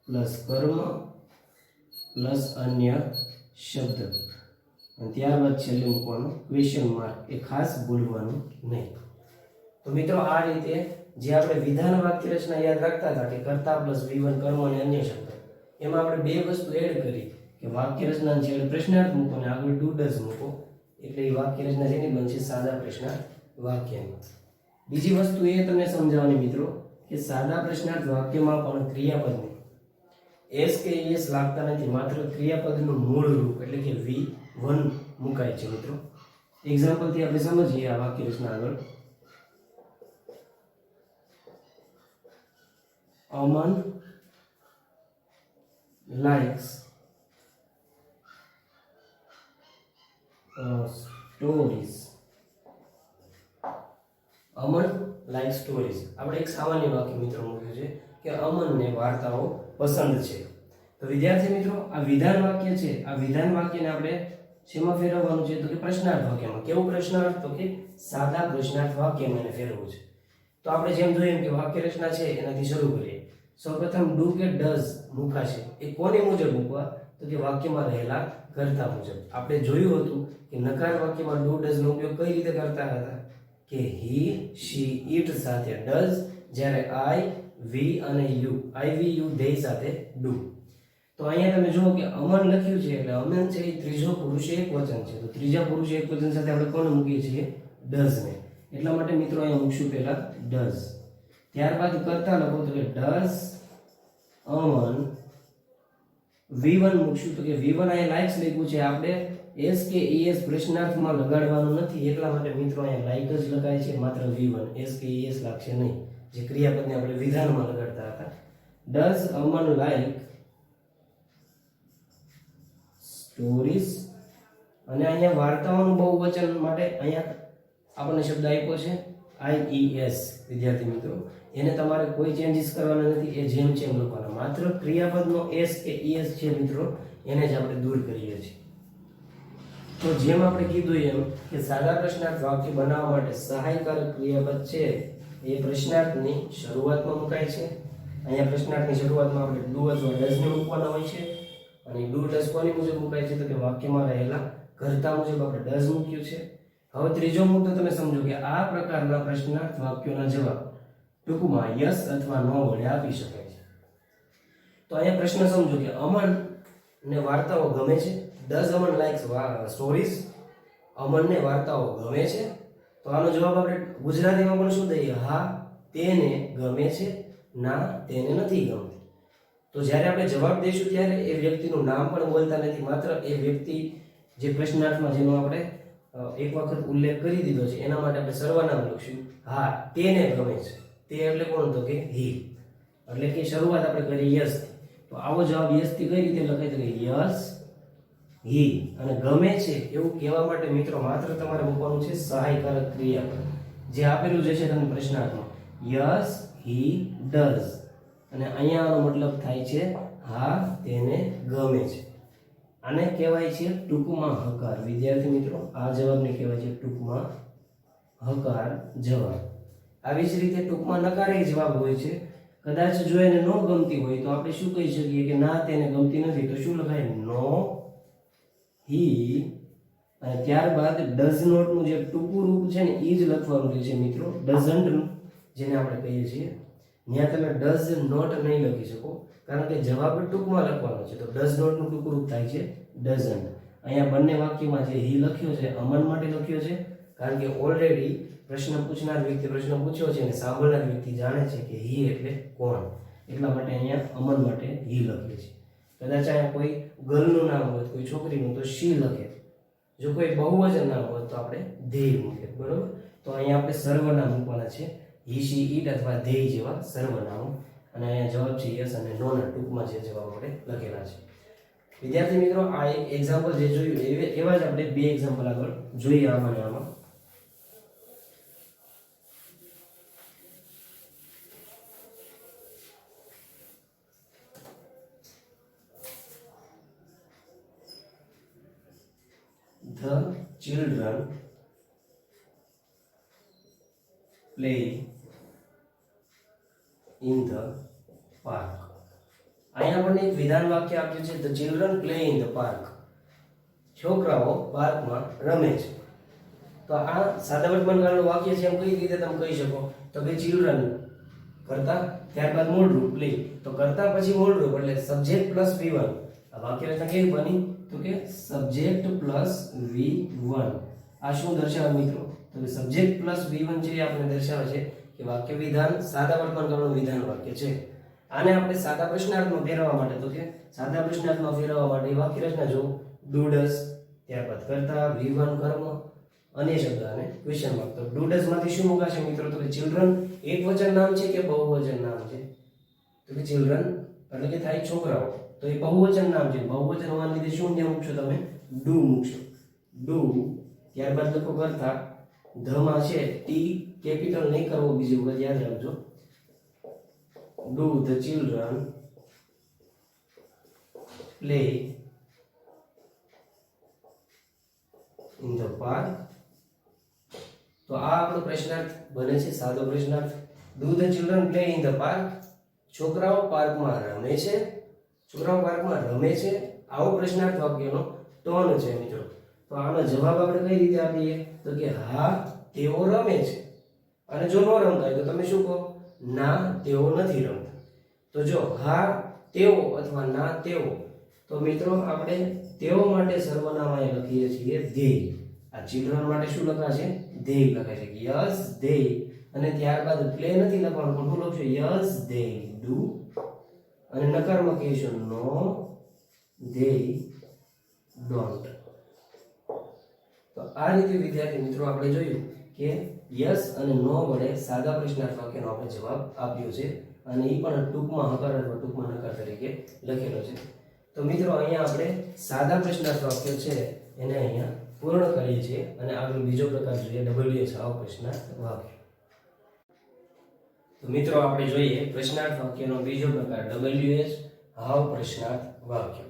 પ્લસ કર્મ પ્લસ અન્ય શબ્દ, અને ત્યારબાદ છેલ્લે મૂકવાનો ક્વેશ્ચન માર્ક. એ ખાસ ભૂલવાનું નહીં. તો મિત્રો, આ રીતે જે આપણે વિધાન વાક્ય રચના યાદ રાખતા હતા કે કર્તા પ્લસ V1 કર્મ અને અન્ય શબ્દ, એમાં આપણે બે વસ્તુ એડ કરી કે વાક્ય રચના છેલ્લે પ્રશ્નાર્થ મૂકો અને આગળ ડુ ડઝ મૂકો, એટલે એ વાક્ય રચના જેની બનશે સાદા પ્રશ્નાર્થ વાક્યની. બીજી વસ્તુ એ તમને સમજાવવાની મિત્રો કે સાદા પ્રશ્નાર્થ વાક્યમાં પણ ક્રિયાપદને એસ કે એસ લાગતા નથી, માત્ર ક્રિયાપદનું મૂળ રૂપ એટલે કે V1 મુકાય છે. મિત્રો, એક્ઝામ્પલ થી આપણે સમજીએ આ વાક્ય રચના આગળ. Aman likes stories. અમન લાઈક સ્ટોરીઝ. આપણે એક સામાન્ય વાક્ય મિત્રો મૂક્યું છે કે અમનને વાર્તાઓ પસંદ છે. તો વિદ્યાર્થી મિત્રો, આ વિધાન વાક્ય છે. આ વિધાન વાક્યને આપણે શેમાં ફેરવવાનું છે તો કે પ્રશ્નાર્થ વાક્યમાં. કેવું પ્રશ્નાર્થ તો કે સાદા પ્રશ્નાર્થ વાક્યમાં એને ફેરવવું છે. તો આપણે જેમ જોયું કે વાક્ય રચના છે એનાથી શરૂ કરીએ. સૌપ્રથમ ડુ કે ડઝ મૂકાશે એ કોની મુજબ મૂકવા તો કે વાક્યમાં રહેલા કર્તા મુજબ. આપણે જોયું હતું કે નકાર વાક્યમાં ડુ ડઝ નો ઉપયોગ કઈ રીતે કરતા હતા કે હી શી ઇટ સાથે ડઝ, જ્યારે આઈ વી અને you I we you they સાથે ડુ. તો અહીંયા તમે જુઓ કે અમન લખ્યું છે એટલે અમન છે એ ત્રીજો પુરુષ એકવચન છે. તો ત્રીજા પુરુષ એકવચન સાથે આપણે કોને મૂકીએ છીએ ડઝ ને. એટલા માટે મિત્રો અહીંયા મૂકશું પહેલા ડઝ. ત્યારબાદ કરતા લખો તો કે ડઝ અમન V1 મૂકશું તો કે V1 અહીંયા લાઇક્સ લખ્યું છે. આપણે એસ કે es પ્રશ્નાર્થમાં લગાડવાનું નથી એટલા માટે મિત્રો અહીંયા લાઇક જ લગાય છે. માત્ર V1 એસ કે es લાગશે નહીં, જે ક્રિયાપદને આપણે વિધાનમાં લગાડતા હતા. Does Aman like stories. અને અહીંયા વાર્તાઓનું બહુવચન માટે અહીંયા આપણને શબ્દ આપ્યો છે IES. વિદ્યાર્થી મિત્રો એને તમારે કોઈ ચેન્જીસ કરવાના નથી, એ જેમ છે એમ લખવાના. માત્ર ક્રિયાપદનો s કે es છે મિત્રો એને જ આપણે દૂર કરીએ છીએ. તો જેમ આપણે કીધું એમ કે સાદા પ્રશ્નાર્થ વાક્ય બનાવવા માટે સહાયકારક ક્રિયાપદ છે એ પ્રશ્નાર્થની શરૂઆતમાં મુકાય છે. અહીંયા પ્રશ્નાર્થની શરૂઆતમાં આપણે ડુ અથવા ડઝ ને મૂકવાના હોય છે. અને ડુ ડઝ કોની મુજબ મુકાય છે તો કે વાક્યમાં રહેલા કર્તા મુજબ આપણે ડઝ મૂક્યું છે. હવે ત્રીજો મુદ્દો તમે સમજો કે આ પ્રકારના પ્રશ્નાર્થ વાક્યોના જવાબ ટૂંકમાં યસ અથવા નો વડે આપી શકાય છે. તો અહીંયા પ્રશ્ન સમજો કે અમન ને વાર્તાઓ ગમે છે. Does Aman likes stories. અમનને વાર્તાઓ ગમે છે. તો આનો જવાબ આપણે ગુજરાતીમાં પણ શું દઈએ? હા તેને ગમે છે, ના તેને નથી ગમતી. તો જ્યારે આપણે જવાબ દઈશું ત્યારે એ વ્યક્તિનું નામ પણ બોલતા નથી, માત્ર એ વ્યક્તિ જે પ્રશ્નાર્થમાં જેનો આપણે એક વખત ઉલ્લેખ કરી દીધો છે એના માટે આપણે સર્વનામ લખશું. હા તેને ગમે છે. તે એટલે કોણ તો કે હી. એટલે કે શરૂઆત આપણે કરી યસ થી. તો આવો જવાબ યસ થી કઈ રીતે લખાય તો કે યસ હી. અને ગમે છે એવું કહેવા માટે મિત્રો માત્ર તમારે મૂકવાનું છે સહાયકારક ક્રિયાપદ જે આપેલું જ છે તમને પ્રશ્નાર્થમાં. Yes he does. અને અહીંયા આનો મતલબ થાય છે હા તેને ગમે છે. આને કહેવાય છે ટૂંકમાં હકાર. વિદ્યાર્થી મિત્રો આ જવાબને કહેવાય છે ટૂંકમાં હકાર જવાબ. આવી જ રીતે ટૂંકમાં નકારી જવાબ હોય છે. કદાચ જો એને ન ગમતી હોય તો આપણે શું કહી શકીએ કે ના તેને ગમતી નથી. તો શું લખાય? નો હી. અને ત્યારબાદ ડઝ નોટ નું જે ટૂંકું રૂપ છે ને એ જ લખવાનું રહે છે મિત્રો. ડઝન્ટ જેને આપણે કહીએ છીએ ત્યાં તમે ડઝ નોટ નહીં લખી શકો કારણ કે જવાબ ટૂંકમાં લખવાનો છે. તો ડઝ નોટ નું ટૂંકું રૂપ થાય છે ડઝન્ટ. અહીંયા બંને વાક્યમાં જે હી લખ્યો છે અમન માટે લખ્યો છે કારણ કે ઓલરેડી પ્રશ્ન પૂછનાર વ્યક્તિ પ્રશ્ન પૂછ્યો છે અને સાંભળનાર વ્યક્તિ જાણે છે કે હી એટલે કોણ. એટલા માટે અહીંયા અમન માટે હી લખ્યું છે. કદાચ અહીંયા કોઈ ગર્લનું નામ હોય, કોઈ છોકરીનું તો શી લખે. જો કોઈ બહુવચન નામ હોય તો આપણે ધેય મૂકે. બરોબર. તો અહીંયા આપણે સર્વનામ મૂકવાના છે. હી શી ઇટ અથવા ધેય જેવા સર્વનામો. અને અહીંયા જવાબ છે યસ અને નો ના ટૂંકમાં જે જવાબ આપણે લખેલા છે. વિદ્યાર્થી મિત્રો આ એક એક્ઝામ્પલ જે જોયું એવા જ આપણે બે એક્ઝામ્પલ આગળ જોઈએ આમાં ને આમાં. The children play in the park. અહીંયા આપણને એક વિધાન વાક્ય આપ્યું છે the children play in the park. છોકરાઓ પાર્કમાં રમે છે. તો આ સાદા વર્તમાન કાળનું વાક્ય છે એમ કઈ રીતે તમે કહી શકો તો કે children કરતા ત્યારબાદ મૂળરૂપ play. તો કરતા પછી મૂળરૂપ એટલે સબ્જેક્ટ પ્લસ V1. આ વાક્ય રચના કેવી બની તો કે સબ્જેક્ટ પ્લસ V1. આ શું દર્શાવે મિત્રો તો કે સબ્જેક્ટ પ્લસ V1 છે એ આપણે દર્શાવે છે કે વાક્ય વિધાન સાદા વર્તમાન કાળનું વિધાન વાક્ય છે. આને આપણે સાદા પ્રશ્નાર્થમાં ફેરવવા માટે તો કે સાદા પ્રશ્નાર્થમાં ફેરવવા માટે વાક્ય રચના જો ડુ ડઝ ત્યારબાદ કરતા V1 કર્મ અને શબ્દ અને ક્વેશ્ચન માર્ક. તો ડુ ડઝ માંથી શું મુકાશે મિત્રો તો કે ચિલ્ડ્રન એકવચન નામ છે કે બહુવચન નામ છે તો કે ચિલ્ડ્રન એટલે કે થાય છોકરાઓ. તો એ બહુવચન નામ છે. બહુવચન હોવાને લીધે શું ત્યાં મૂકશો તમે? ડુ મૂકશો. ડુ ત્યારબાદ લખો કરતા ધ માં છે ટી કેપિટલ નહીં કરવો બીજી વખત યાદ રાખજો. Do the children play in the park. તો આ આપણો પ્રશ્નાર્થ બને છે સાદો પ્રશ્નાર્થ. Do the children play in the park? છોકરાઓ પાર્કમાં રમે છે. છોકરાઓ પાર્કમાં રમે છે. આવો પ્રશ્નાર્થ વાક્યનો ટોન છે મિત્રો. તો આનો જવાબ આપણે કઈ રીતે આપીએ? તો કે હા તેઓ રમે છે. અને જો ન રમતા હોય તો તમે શું કહો? ના તેઓ નથી રમતા. તો જો હા તેઓ અથવા ના તેઓ, તો મિત્રો આપણે તેઓ માટે સર્વનામ અહીં લખીએ છીએ they. આ ચિલ્ડ્રન માટે શું લખાશે? they લખાય છે. Yes they. અને ત્યારબાદ પ્લે નથી લખવાનું, પણ શું લખશું? Yes they do. અને નકારમાં કહીશું નો they don't. તો આ રીતે વિદ્યાર્થી મિત્રો આપણે જોયું કે યસ અને નો વડે સાદા પ્રશ્નાર્થ વાક્યનો આપણે જવાબ આપ્યો છે, અને એ પણ ટૂંકમાં હકાર અથવા ટૂંકમાં નકાર તરીકે લખેલો છે. તો મિત્રો અહીંયા આપણે સાદા પ્રશ્નાર્થ વાક્ય છે એને અહીંયા પૂર્ણ કરીએ છીએ, અને આગળ બીજો પ્રકાર જોઈએ WH હાવ પ્રશ્નાર્થ વાક્ય. તો મિત્રો આપણે જોઈએ પ્રશ્નાર્થ વાક્યનો બીજો પ્રકાર WH હાવ પ્રશ્નાર્થ વાક્ય.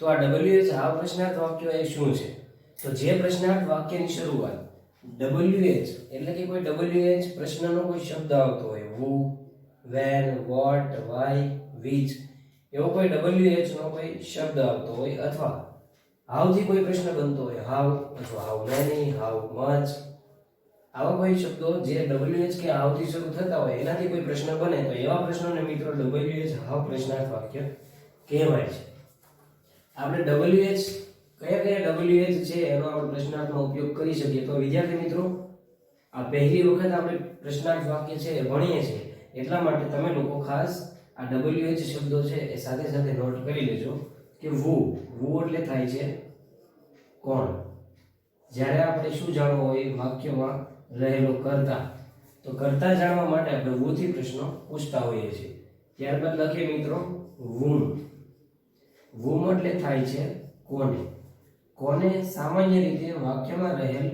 તો આ WH હાવ પ્રશ્નાર્થ વાક્ય એ શું છે? તો જે પ્રશ્નાર્થ વાક્યની શરૂઆત WH એટલે કે કોઈ WH પ્રશ્નનો કોઈ શબ્દ આવતો હોય, who, when, what, why, which, એવો કોઈ WH નો કોઈ શબ્દ આવતો હોય, અથવા how થી કોઈ પ્રશ્ન બનતો હોય, how અથવા how many, how much, આવા કોઈ શબ્દો જે WH કે how થી શરૂ થતા હોય એનાથી કોઈ પ્રશ્ન બને તો એવા પ્રશ્નોને મિત્રો WH હાવ પ્રશ્નાર્થ વાક્ય કહેવાય છે. આપણે WH કયા WH છે એનો આપણે પ્રશ્નાર્થમાં ઉપયોગ કરી શકીએ. તો વિદ્યાર્થી મિત્રો આ પહેલી વખત આપણે પ્રશ્નાર્થ વાક્ય છે એ ભણીએ છીએ, એટલા માટે તમે લોકો ખાસ આ WH શબ્દો છે એ સાથે સાથે નોટ કરી લેજો કે who એટલે થાય છે કોણ. જ્યારે આપણે શું જાણવું હોય વાક્યમાં રહેલો કર્તા, તો કર્તા જાણવા માટે આપણે who થી પ્રશ્નો પૂછતા હોઈએ છીએ. ત્યારબાદ લખીએ મિત્રો whom. whom એટલે થાય છે કોને. કોને સામાન્ય રીતે વાક્યમાં રહેલ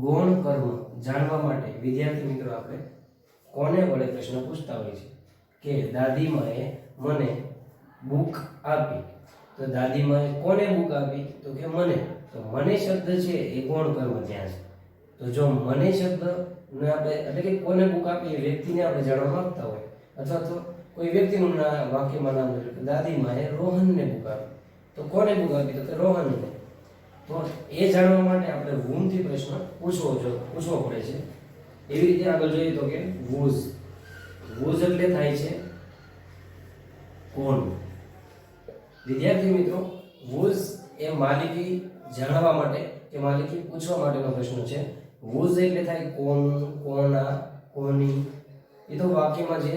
ગૌણ કર્મ જાણવા માટે વિદ્યાર્થી મિત્રો આપણે કોને વડે પ્રશ્ન પૂછતા હોઈએ છીએ કે દાદીમાએ મને બુક આપી. તો દાદીમાએ કોને બુક આપી? તો કે મને. તો મને શબ્દ છે એ ગૌણ કર્મ ત્યાં છે. તો જો મને શબ્દ ને આપણે એટલે કે કોને બુક આપી એ વ્યક્તિને આપણે જાણવા માંગતા હોય, અથવા તો કોઈ વ્યક્તિનું વાક્યમાં નામ લખ્યું કે દાદીમાએ રોહનને બુક આપી. તો કોને બુક આપી? તો કે રોહનને. તો એ જાણવા માટે આપણે whom થી પ્રશ્ન પૂછવો પડે છે. એવી રીતે આગળ જોઈએ તો કે whose. whose એટલે થાય છે કોણ. વિદ્યાર્થી મિત્રો whose એ માલિકી જાણવા માટે કે માલિકી પૂછવા માટેનો પ્રશ્ન છે. whose એટલે થાય કોણ, કોના, કોની. એ તો વાક્યમાં જે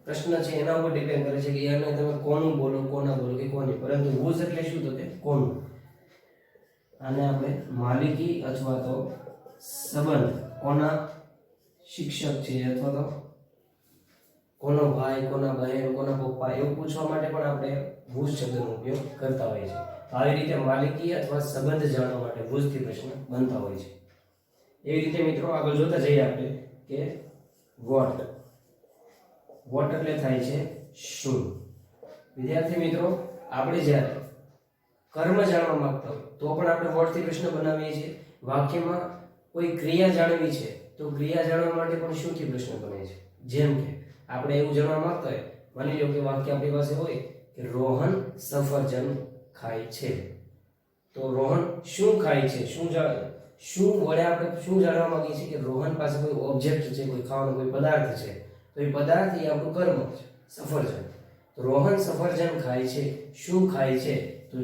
પ્રશ્ન છે એના ઉપર ડિપેન્ડ કરે છે કે એને તમે કોનું બોલો, કોના બોલો કે કોની. પરંતુ whose એટલે શું? તો કે કોનું. આને આપણે માલિકી અથવા તો સંબંધ, કોના શિક્ષક છે અથવા તો કોનો ભાઈ, કોના બહેન, કોના પપ્પા, એવું પૂછવા માટે પણ આપણે whose શબ્દનો ઉપયોગ કરતા હોઈએ છીએ. આવી રીતે માલિકી અથવા સંબંધ જાણવા માટે whose થી પ્રશ્ન બનતા હોય છે. એવી રીતે મિત્રો આગળ જોતા જઈએ આપણે કે what. what એટલે થાય છે શું. વિદ્યાર્થી મિત્રો આપણે જ્યારે કર્મ જાણવા માંગતા હોય તો પણ આપણે what થી પ્રશ્ન બનાવીએ છીએ. વાક્યમાં કોઈ ક્રિયા જાણવી છે તો ક્રિયા જાણવા માટે પણ શું થી પ્રશ્ન બને છે. જેમ કે આપણે એવું જાણવા માંગતા હોય, માની લો કે વાક્ય આપણી પાસે હોય કે રોહન સફરજન ખાય છે. તો રોહન શું ખાય છે? શું વડે આપણે શું જાણવા માંગીએ છીએ કે રોહન પાસે કોઈ ઓબ્જેક્ટ છે, કોઈ ખાવાનો કોઈ પદાર્થ છે. તો એ પદાર્થ એ આપણું કર્મ છે, સફરજન. તો રોહન સફરજન ખાય છે, શું ખાય છે? તો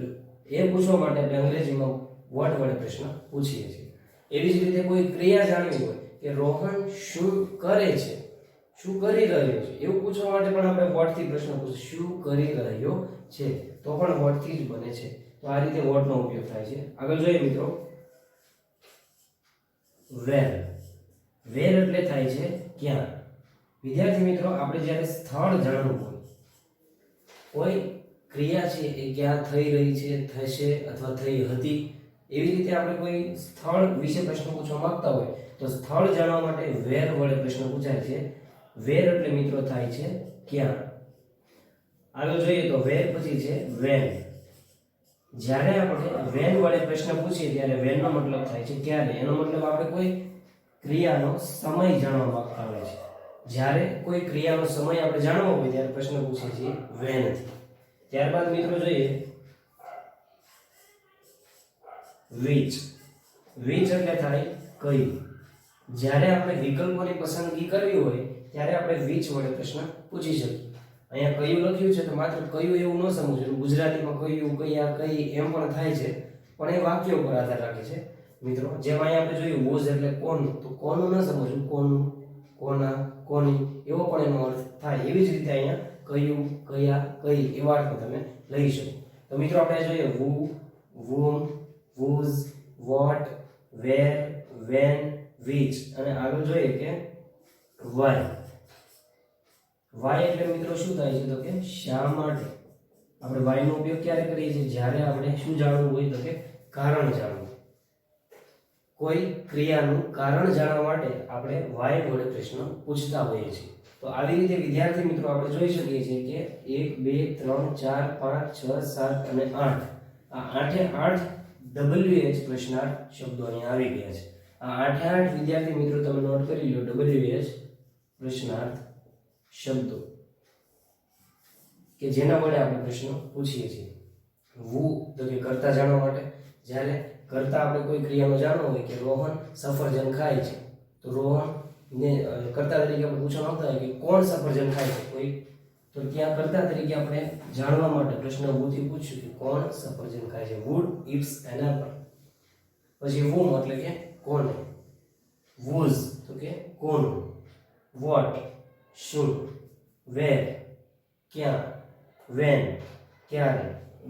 એ પૂછવા માટે આપણે અંગ્રેજીમાં what વડે પ્રશ્ન પૂછીએ છીએ. એવી જ રીતે કોઈ ક્રિયા જાણવી હોય કે રોહન શું કરે છે, શું કરી રહ્યો છે, એવું પૂછવા માટે પણ આપણે what થી પ્રશ્ન પૂછીએ. શું કરી રહ્યો છે? તો પણ what થી જ બને છે. તો આ રીતે what નો ઉપયોગ થાય છે. આગળ જોઈએ મિત્રો where. where એટલે થાય છે ક્યાં. વિદ્યાર્થી મિત્રો આપણે જ્યારે સ્થળ જાણવું હોય, કોઈ ક્રિયા છે એ ક્યાં થઈ રહી છે, થશે અથવા થઈ હતી, એવી રીતે આપણે કોઈ સ્થળ વિશે પ્રશ્ન પૂછવા માંગતા હોય તો સ્થળ જાણવા માટે where વડે પ્રશ્ન પૂછાય છે. where એટલે મિત્રો થાય છે ક્યાં. આગળ જોઈએ તો where પછી છે when. જ્યારે આપણે વેન વડે પ્રશ્ન પૂછીએ ત્યારે વેન નો મતલબ થાય છે ક્યારે. એનો મતલબ આપણે કોઈ ક્રિયાનો સમય જાણવા માંગતા હોય છે. જ્યારે કોઈ ક્રિયાનો સમય આપણે જાણવો હોય ત્યારે પ્રશ્ન પૂછીએ છીએ વેન થી. ત્યારબાદ મિત્રો જોઈએ which. which એટલે થાય કઈ. જ્યારે આપણે વિકલ્પોની પસંદગી કરવી હોય ત્યારે આપણે which વડે પ્રશ્ન પૂછી શકીએ. અહીંયા કયું લખ્યું છે તો માત્ર કયું એવું ન સમજવું. ગુજરાતીમાં કયું, કયા, કઈ એમ પણ થાય છે, પણ એ વાક્ય ઉપર આધાર રાખે છે મિત્રો. જેમ અહીંયા આપણે જોયું વોઝ એટલે કોનું, તો કોનું ન સમજવું, કોનું, કોના, કોની એવો પણ એનો અર્થ થાય. એવી જ રીતે અહીંયા કયું, કયા, કઈ એવા અર્થમાં તમે લઈ શકો. તો મિત્રો આપણે જોઈએ who, whom, whose, what, where, when, which અને આગળ જોઈએ કે why. why એટલે મિત્રો શું થાય છે તો કે શા માટે. આપણે why નો ઉપયોગ ક્યારે કરીએ છીએ? જ્યારે આપણે શું જાણવું હોય તો કે કારણ જાણવું. કોઈ ક્રિયાનું કારણ જાણવા માટે આપણે why વડે પ્રશ્ન પૂછતા હોઈએ છીએ. તો આવી રીતે વિદ્યાર્થી મિત્રો આપણે જોઈ શકીએ છીએ કે 1 2 3 4 5 6 7 અને 8 આ 8 WH પ્રશ્નાર્થ શબ્દો અહીંયા આવી ગયા છે. આ 8 વિદ્યાર્થી મિત્રો તમે નોટ કરી લો WH પ્રશ્નાર્થ શબ્દો કે જેના વડે આપણે પ્રશ્ન પૂછીએ છીએ. who તો કે કરતા જાણવા માટે. જ્યારે કરતા આપણે કોઈ ક્રિયાનો જાણવો હોય કે રોહન સફરજન ખાય છે, તો રોહન ને કરતા તરીકે આપણે પૂછવા માંગતા હોય કે કોણ સફરજન ખાય છે કોઈ, તો ત્યાં કરતા તરીકે આપણે જાણવા માટે પ્રશ્ન who થી પૂછ્યું કે કોણ સફરજન ખાય છે. would eats an apple. પછી whom એટલે કે કોને, whose તો કે કોનું, what શું, where ક્યાં, when ક્યારે,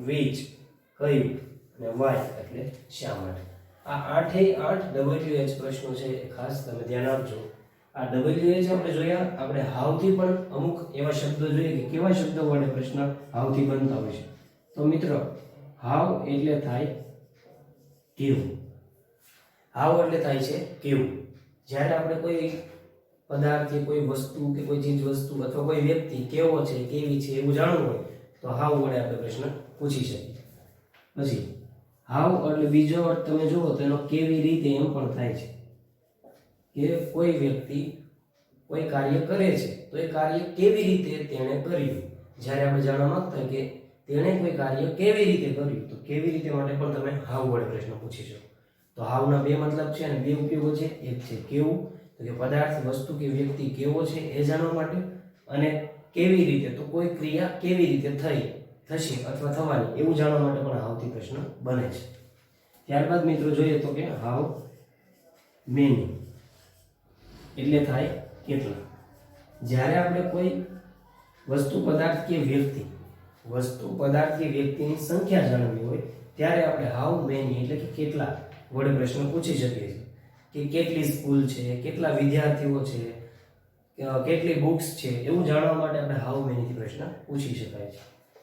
which કયું અને why એટલે શા માટે. આ 8 WH પ્રશ્નો છે, ખાસ તમે ધ્યાન આપજો. આ WH આપણે જોયા. આપણે હાઉ થી પણ અમુક એવા શબ્દો જોઈએ કે કેવા શબ્દો વડે પ્રશ્ન હાઉ થી બનતા હોય છે. તો મિત્રો હાઉ એટલે થાય કેવું. હાઉ એટલે થાય છે કેવું. જ્યારે આપણે કોઈ પદાર્થ કે કોઈ વસ્તુ કે કોઈ ચીજ વસ્તુ અથવા કોઈ વ્યક્તિ કેવો છે, કેવી છે એવું જાણવું હોય તો હાઉ વડે આપણે પ્રશ્ન પૂછી શકીએ. પછી હાઉ એટલે બીજો અર્થ તમે જુઓ તો એનો કેવી રીતે એમ પણ થાય છે કે કોઈ વ્યક્તિ કોઈ કાર્ય કરે છે તો એ કાર્ય કેવી રીતે તેણે કર્યું. જ્યારે આપણે જાણવા માંગતા હોય કે તેણે કોઈ કાર્ય કેવી રીતે કર્યું, તો કેવી રીતે માટે પણ તમે હાઉ વડે પ્રશ્ન પૂછી શકો. તો હાઉના બે મતલબ છે અને બે ઉપયોગો છે. એક છે કેવું, તો કે પદાર્થ, વસ્તુ કે વ્યક્તિ કેવો છે એ જાણવા માટે, અને કેવી રીતે તો કોઈ ક્રિયા કેવી રીતે થશે અથવા થવાની એવું જાણવા માટે પણ હાઉથી પ્રશ્ન બને છે. ત્યારબાદ મિત્રો જોઈએ તો કે હાઉ મેની એટલે થાય કેટલા. જ્યારે આપણે કોઈ વસ્તુ પદાર્થ કે વ્યક્તિની સંખ્યા જાણવી હોય ત્યારે આપણે હાઉ મેની એટલે કે કેટલા વડે પ્રશ્ન પૂછી શકીએ છીએ. કે કેટલી સ્કૂલ છે, કેટલા વિદ્યાર્થીઓ છે, કેટલી બુક્સ છે એવું જાણવા માટે આપણે હાઉ મેની થી પ્રશ્ન પૂછી શકાય છે.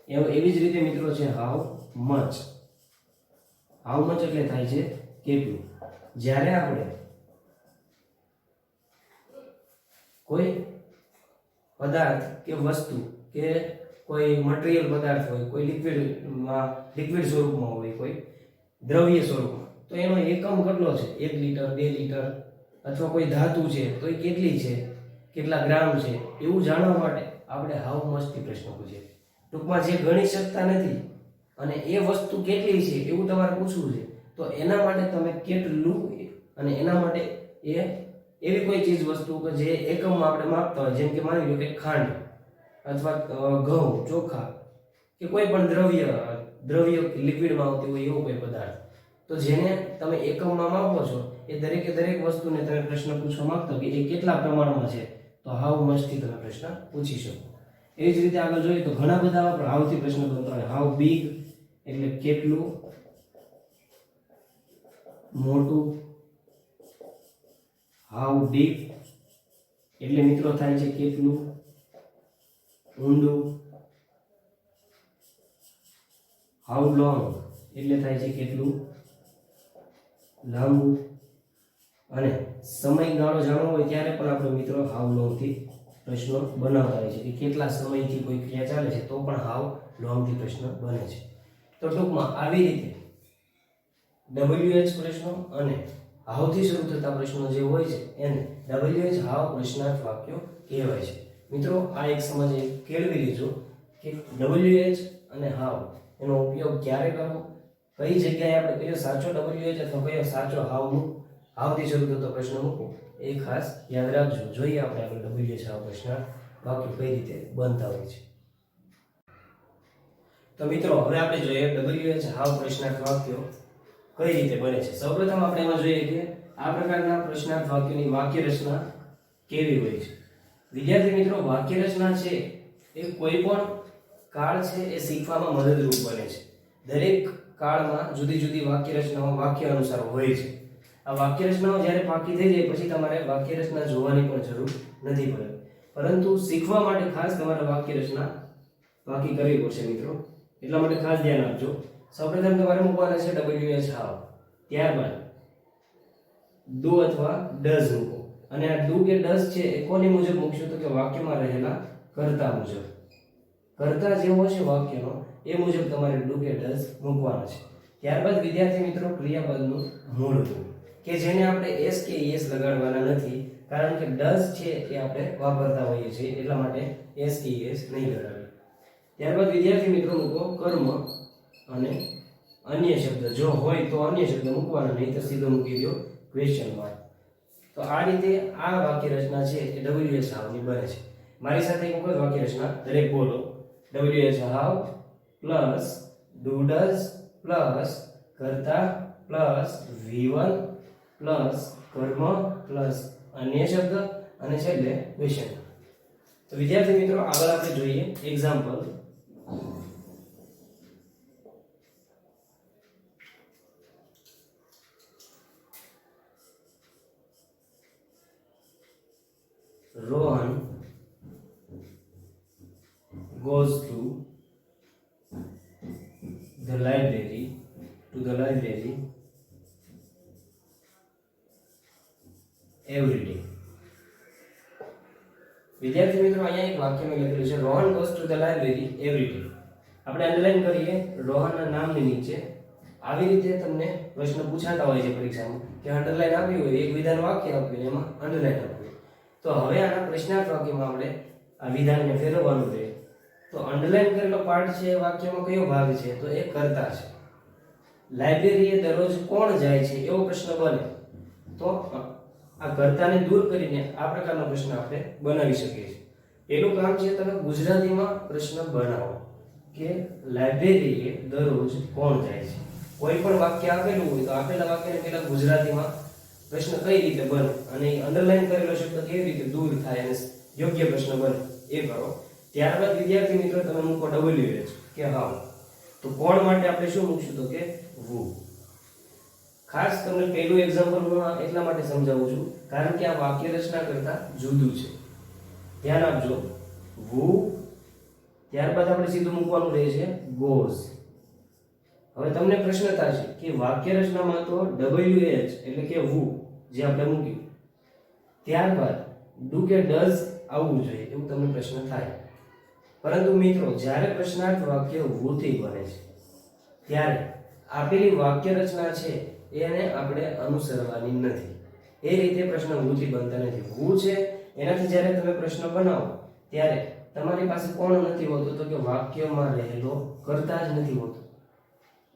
એવી જ રીતે મિત્રો છે હાઉ મચ. હાઉ મચ એટલે થાય છે કેટલું. જ્યારે આપણે કોઈ પદાર્થ કે વસ્તુ કે કોઈ મટીરીયલ પદાર્થ હોય, કોઈ લિક્વિડ સ્વરૂપમાં હોય, કોઈ દ્રવ્ય સ્વરૂપમાં, તો એનો એકમ કેટલો છે, 1 લીટર 2 લીટર, અથવા કોઈ ધાતુ છે તો એ કેટલી છે, કેટલા ગ્રામ છે એવું જાણવા માટે આપણે હાઉ મચ થી પ્રશ્ન પૂછીએ. ટૂંકમાં જે ગણી શકતા નથી અને એ વસ્તુ કેટલી છે એવું તમારે પૂછવું છે, તો એના માટે તમે કેટલું, અને એના માટે એવી કોઈ ચીજ વસ્તુ કે જે એકમમાં આપણે માપતા હોય, જેમ કે માની લો કે ખાંડ અથવા ઘઉં, ચોખા કે કોઈ પણ દ્રવ્ય લિક્વિડમાં આવતી હોય એવો કોઈ પદાર્થ, તો જેને તમે એકમમાં માપો છો એ દરેક વસ્તુને તમે પ્રશ્ન પૂછવા માંગતો કે એ કેટલા પ્રમાણમાં છે, તો હાઉ મચ થી તમે પ્રશ્ન પૂછી શકો. એ જ રીતે આગળ જોઈએ તો ઘણા બધા હાઉ થી પ્રશ્ન બનતા હોય. હાઉ બિગ એટલે કેટલું મોટું. હાઉ ડીપ એટલે મિત્રો થાય છે કેટલું ઊંડું. હાઉ લોંગ એટલે થાય છે કેટલું લાંબુ. અને સમયગાળો જાણવો હોય ત્યારે પણ આપણે મિત્રો હાઉ લોંગ થી પ્રશ્નો બનાવતા હોય છે કે કેટલા સમયથી કોઈ ક્રિયા ચાલે છે, તો પણ હાઉ લોંગ થી પ્રશ્ન બને છે. તો ટૂંકમાં આવી રીતે WH પ્રશ્નો અને હાવથી શરૂ થતા પ્રશ્નો જે હોય છે એને WH હાવ પ્રશ્નાર્થ વાક્યો કહેવાય છે. મિત્રો આ એક સમજે કેળવી લીજો કે WH અને હાવ એનો ઉપયોગ ક્યારે કરવો, કઈ જગ્યાએ આપણે કયો સાચો WH અથવા કયો સાચો હાવથી શરૂ થતો પ્રશ્ન મૂકવો એ ખાસ યાદ રાખજો. જોઈએ આપણે આગળ WH હાવ પ્રશ્નાર્થ વાક્યો કઈ રીતે બનતા હોય છે. તો મિત્રો હવે આપણે જોઈએ WH હાવ પ્રશ્નાર્થ વાક્યો કઈ રીતે બને છે. સૌપ્રથમ આપણે એમાં જોઈએ કે આ પ્રકારના પ્રશ્નાર્થ વાક્યોની વાક્ય રચના કેવી હોય છે. વિદ્યાર્થી મિત્રો, વાક્ય રચના છે એ કોઈ પણ કાળ છે એ શીખવામાં મદદરૂપ બને છે. દરેક કાળમાં જુદી જુદી વાક્ય રચનાઓ વાક્ય અનુસાર હોય છે. આ વાક્ય રચનાઓ જ્યારે પાકી થઈ જાય પછી તમારે વાક્ય રચના જોવાની પણ જરૂર નથી પડે, પરંતુ શીખવા માટે ખાસ તમારે વાક્ય રચના પાકી કરવી પડશે મિત્રો. એટલા માટે ખાસ ધ્યાન આપજો. સૌપ્રથમ તમારે મૂકવાના છે WH હાવ, ત્યારબાદ ડુ અથવા ડઝ મૂકો. અને આ ડુ કે ડઝ છે એ કોની મુજબ મૂકશો તો કે વાક્યમાં રહેલા કર્તા મુજબ. કર્તા જેવો છે વાક્યનો એ મુજબ તમારે ડુ કે ડઝ મૂકવાના છે. ત્યારબાદ વિદ્યાર્થી મિત્રો ક્રિયાપદનું મૂળ રૂપ કે જેને આપણે એસ કે એસ લગાડવાના નથી, કારણ કે ડઝ છે એ આપણે વાપરતા હોઈએ છીએ, એટલા માટે એસ કે એસ નહીં લગાડીએ. ત્યારબાદ વિદ્યાર્થી મિત્રો મૂકો કર્મ અને અન્ય શબ્દ. જો હોય તો અન્ય શબ્દ મૂકવાના, નહીં તો સીધો મૂકી દો ક્વેશ્ચન માર્ક. તો આ રીતે આ વાક્ય રચના છે એ WH હાવની બને છે. મારી સાથે એક વખત વાક્ય રચના દરેક બોલો. WH how plus do does plus કર્તા પ્લસ V1 પ્લસ કર્મ પ્લસ અન્ય શબ્દ અને છેલ્લે ક્વેશ્ચન. તો વિદ્યાર્થી મિત્રો આગળ આપણે જોઈએ example. Rohan goes to the library every day. વિદ્યાર્થી મિત્રો અહીંયા એક વાક્ય મેં લખેલું છે Rohan goes to the library every day. આપણે અંડરલાઈન કરીએ રોહનના નામની નીચે. આવી રીતે તમને પ્રશ્ન પૂછાતા હોય છે પરીક્ષામાં કે અંડરલાઈન આપી હોય, એક વિધાન વાક્ય આપ્યું ને એમાં અંડરલાઈન આપ્યું. તો હવે આના પ્રશ્નાર્થ વાક્યમાં આપણે આ વિધાનને ફેરવવાનું છે. તો અંડરલાઈન કરેલો પાર્ટ છે એ વાક્યમાં કયો ભાગ છે તો એ કર્તા છે. લાઇબ્રેરીએ દરરોજ કોણ જાય છે એવો પ્રશ્ન બને તો આ કર્તાને દૂર કરીને આ પ્રકારનો પ્રશ્ન આપણે બનાવી શકીએ છીએ. પેલું કામ છે તમે ગુજરાતીમાં પ્રશ્ન બનાવો કે લાઇબ્રેરીએ દરરોજ કોણ જાય છે. કોઈ પણ વાક્ય આપેલું હોય તો આપેલા વાક્યને પહેલા ગુજરાતીમાં પ્રશ્ન કઈ રીતે બને અને અંડરલાઈન કરેલો શબ્દ કેવી રીતે દૂર થાય અને યોગ્ય પ્રશ્ન બને એ કરો. ત્યારબાદ વિદ્યાર્થી મિત્રો તમે મૂકો WH કે હાવ. તો કોણ માટે આપણે શું મૂકશું તો કે વુ. ખાસ તમને પહેલું એક્ઝામ્પલ હું એટલા માટે સમજાવું છું કારણ કે આ વાક્ય રચના કરતા જુદું છે. ધ્યાન આપજો. વુ, ત્યારબાદ આપણે સીધું મૂકવાનું રહે છે goes. હવે તમને પ્રશ્ન થશે કે વાક્ય રચનામાં તો WH એટલે કે વુ જે આપણે મૂક્યું, ત્યારબાદ ડુ કે ડઝ આવવું જોઈએ એવું તમને પ્રશ્ન થાય. પરંતુ મિત્રો જ્યારે પ્રશ્નાર્થ વાક્ય વુ થી બને છે ત્યારે આપેલી વાક્ય રચના છે એને આપણે અનુસરવાની નથી. એ રીતે પ્રશ્ન વુ થી બનતા નથી. વુ છે એનાથી જ્યારે તમે પ્રશ્ન બનાવો ત્યારે તમારી પાસે કોણ નથી હોતો તો કે વાક્યમાં રહેલો કર્તા જ નથી હોતો.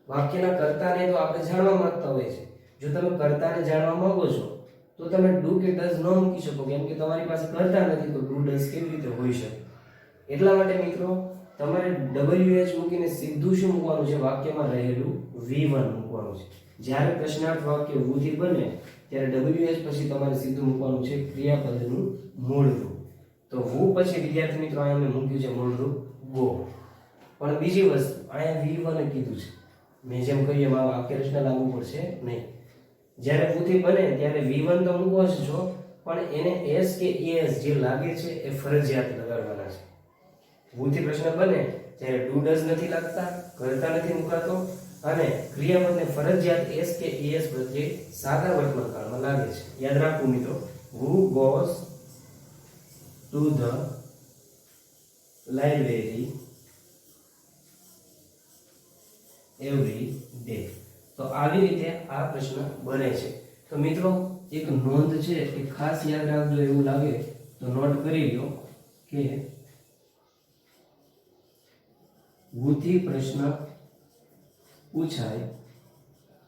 વાક્યના કર્તાને તો આપણે જાણવા માંગતા હોય છે. જો તમે કર્તાને જાણવા માંગો છો તો તમે ડુ કે ડઝ ન મૂકી શકો, કેમ કે તમારી પાસે કર્તા નથી તો ડુ ડઝ કેવી રીતે હોઈ શકે. એટલા માટે મિત્રો તમારે WH મૂકીને સીધું શું મૂકવાનું છે વાક્યમાં રહેલું V1 મૂકવાનું છે. જ્યારે પ્રશ્નાર્થ વાક્ય વુ થી બને ત્યારે WH પછી તમારે સીધું મૂકવાનું છે ક્રિયાપદનું મૂળ રૂપ. તો વુ પછી વિદ્યાર્થી મિત્રો અહીંયા મેં મૂક્યું છે મૂળ રૂપ ગો. પણ બીજી વસ્તુ અહીંયા V1 કીધું છે. મેં જેમ કહ્યું એમ આ વાક્ય રચના લાગુ પડશે નહીં. જ્યારે વુ થી બને ત્યારે V1 તો મૂકવો જ છો, પણ એને S કે ES જે લાગે છે એ ફરજિયાત લગાડવાના છે. વુ થી પ્રશ્ન બને ત્યારે ડુ ડઝ નથી લાગતા, કર્તા નથી મુકાતો અને ક્રિયાપદને ફરજિયાત S કે ES પ્રત્યે સાદા વર્તમાન કાળમાં લાગે છે. યાદ રાખવું મિત્રો, who goes to the library every day. તો આવી રીતે આ પ્રશ્ન બને છે. તો મિત્રો એક નોંધ છે એ ખાસ યાદ રાખજો, એવું લાગે તો નોટ કરી લો કે ભૂથી પ્રશ્ન પૂછાય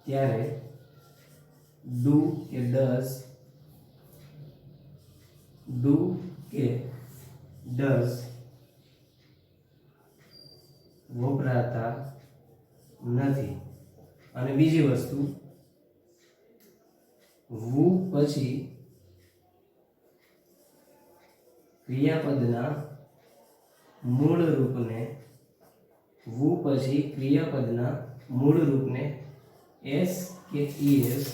ત્યારે ડુ કે ડઝ વપરાતા નથી. અને બીજી વસ્તુ, વુ પછી ક્રિયાપદના મૂળ રૂપને એસ કે ઈએસ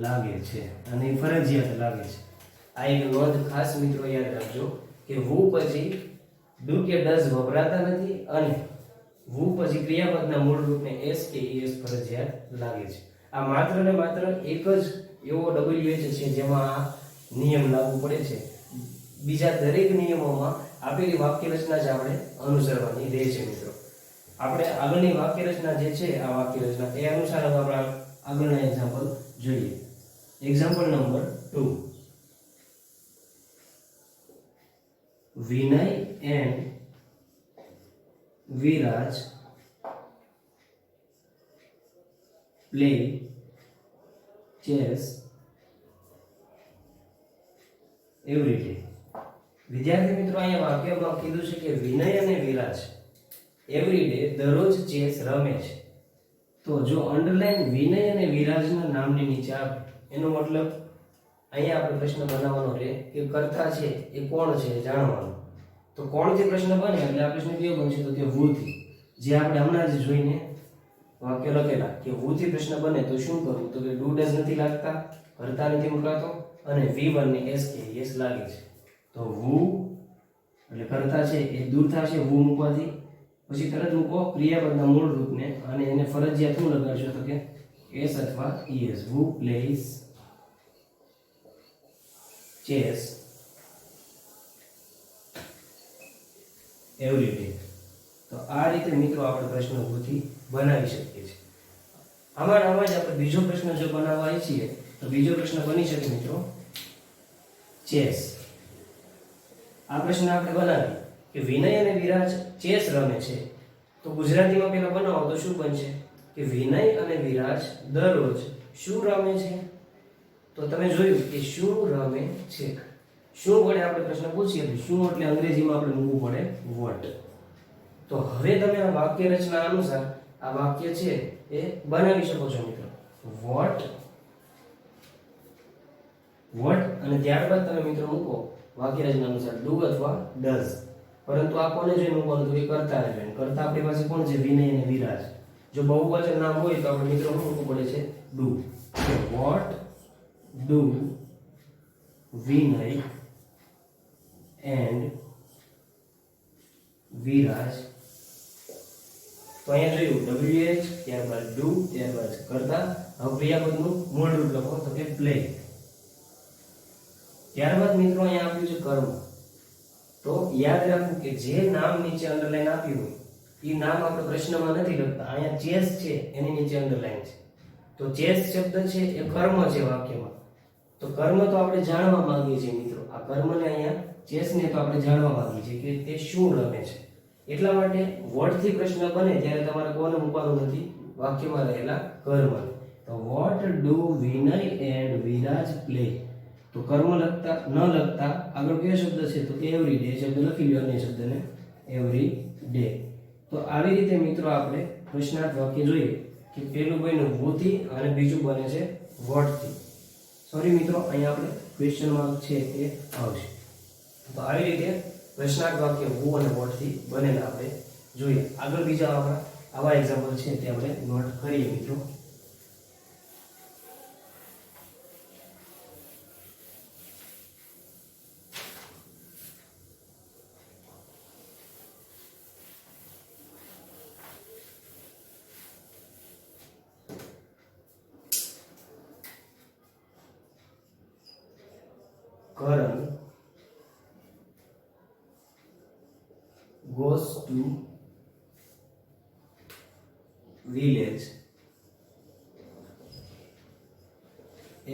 લાગે છે અને ફરજિયાત લાગે છે. આ એક નોંધ ખાસ મિત્રો યાદ રાખજો કે વુ પછી ડુ કે ડઝ વપરાતા નથી અને વુ પછી ક્રિયાપદના મૂળ રૂપને એસ કે ઈએસ ફરજિયાત લાગે છે. આ માત્ર ને માત્ર એક જ એવો WH છે જેમાં આ નિયમ લાગુ પડે છે. બીજા દરેક નિયમોમાં આપેલી વાક્ય રચના જ આપણે અનુસરવાની રહે છે મિત્રો. આપણે આગળની વાક્ય રચના જે છે, આ વાક્ય રચના એ અનુસાર આપણે આગળના એક્ઝામ્પલ જોઈએ. Example number 2. Vinay and Viraj play chess every day. વિદ્યાર્થી મિત્રો અહીંયા વાક્યમાં કીધું છે કે વિનય અને વિરાજ એવરી ડે દરરોજ ચેસ રમે છે. તો જો અંડરલાઈન વિનય અને વિરાજના નામની નીચે આવે એનો મતલબ અહીંયા આપણે પ્રશ્ન બનાવવાનો રહે કે કર્તા છે એ કોણ છે જાણવાનું. તો કોણથી પ્રશ્ન બને એટલે આ પ્રશ્ન કેવો બનશે તો કે વુ થી, જે આપણે હમણાં જ જોઈને વાક્ય લખેલા કે વુ થી પ્રશ્ન બને તો શું કરવું તો કે ડુ ડઝ નથી લાગતા, કર્તા નથી મુકાતો અને V1 ને S કે S લાગે છે. તો વુ એટલે કર્તા છે એ દૂર થશે વુ મૂકવાથી, પછી તરત મૂકો ક્રિયાપદના મૂળ રૂપને અને એને ફરજિયાત શું લગાડશો તો કે એસ અથવા ES. Who plays chess every day. તો આ રીતે મિત્રો આપણે પ્રશ્ન ભૂથી બનાવી શકીએ છીએ. આમાં જ આપણે બીજો પ્રશ્ન જો બનાવવા ઈચ્છીએ તો બીજો પ્રશ્ન બની શકે મિત્રો ચેસ. આ પ્રશ્ન આપણે બનાવીએ કે વિનય અને વિરાજ ચેસ રમે છે. તો ગુજરાતીમાં પેલા બનાવો તો શું બનશે કે વિનય અને વિરાજ દરરોજ શું રમે છે. તો તમે જોયું કે શું રમે છે. શું વડે આપણે પ્રશ્ન પૂછીએ તો શું એટલે અંગ્રેજીમાં આપણે મૂકવું પડે વોટ. તો હવે તમે આ વાક્ય રચના અનુસાર આ વાક્ય છે એ બનાવી શકો છો મિત્રો. વોટ અને ત્યારબાદ તમે મિત્રો મૂકો વાક્ય રચના અનુસાર ડુ અથવા ડઝ. પરંતુ આ કોને જોઈને મૂકવાનું તો કે કર્તા જોઈને. કર્તા આપણી પાસે કોણ છે વિનય અને વિરાજ. જો બહુવચન નામ હોય તો આપણે મિત્રો શું મૂકવું પડે છે ડુ. તો what do Vinay and Viraj. તો અહીંયા જોયું WH, ત્યારબાદ ડુ, ત્યારબાદ કર્તા. હવે ક્રિયાપદનું મૂળ રૂપ લખો તો કે પ્લે. ત્યારબાદ મિત્રો અહીંયા આપ્યું છે કર્મ. તો યાદ રાખવું કે જે નામ નીચે અંડરલાઈન આપ્યું હોય એ નામ આપણે પ્રશ્નમાં નથી લખતા. અહીંયા ચેસ છે એની નીચે અંડરલાઈન છે. તો ચેસ શબ્દ છે એ કર્મ છે વાક્યમાં. તો કર્મ તો આપણે જાણવા માંગીએ છીએ મિત્રો. આ કર્મને અહીંયા ચેસને તો આપણે જાણવા માંગીએ છીએ કે તે શું રમે છે. એટલા માટે વોટ થી પ્રશ્ન બને ત્યારે તમારે કોને મૂકવાનું નથી વાક્યમાં રહેલા કર્મને. તો what do Vinay and Viraj play. તો કર્મ લખતા ન લખતા આગળ કયો શબ્દ છે તો એવરી ડે શબ્દ લખી લ્યો અન્ય શબ્દને એવરી ડે. તો આવી રીતે મિત્રો આપણે પ્રશ્નાર્થ વાક્ય જોઈએ કે પેલું બન્યું વુ થી અને બીજું બને છે વોટ થી. સોરી મિત્રો અહીંયા આપણે ક્વેશ્ચન માર્ક છે એ આવશે. તો આવી રીતે પ્રશ્નાર્થ વાક્ય વુ અને વોટ થી બનેલા આપણે જોઈએ. આગળ બીજા આવા એક્ઝામ્પલ છે તે આપણે નોટ કરીએ મિત્રો. Karan goes to village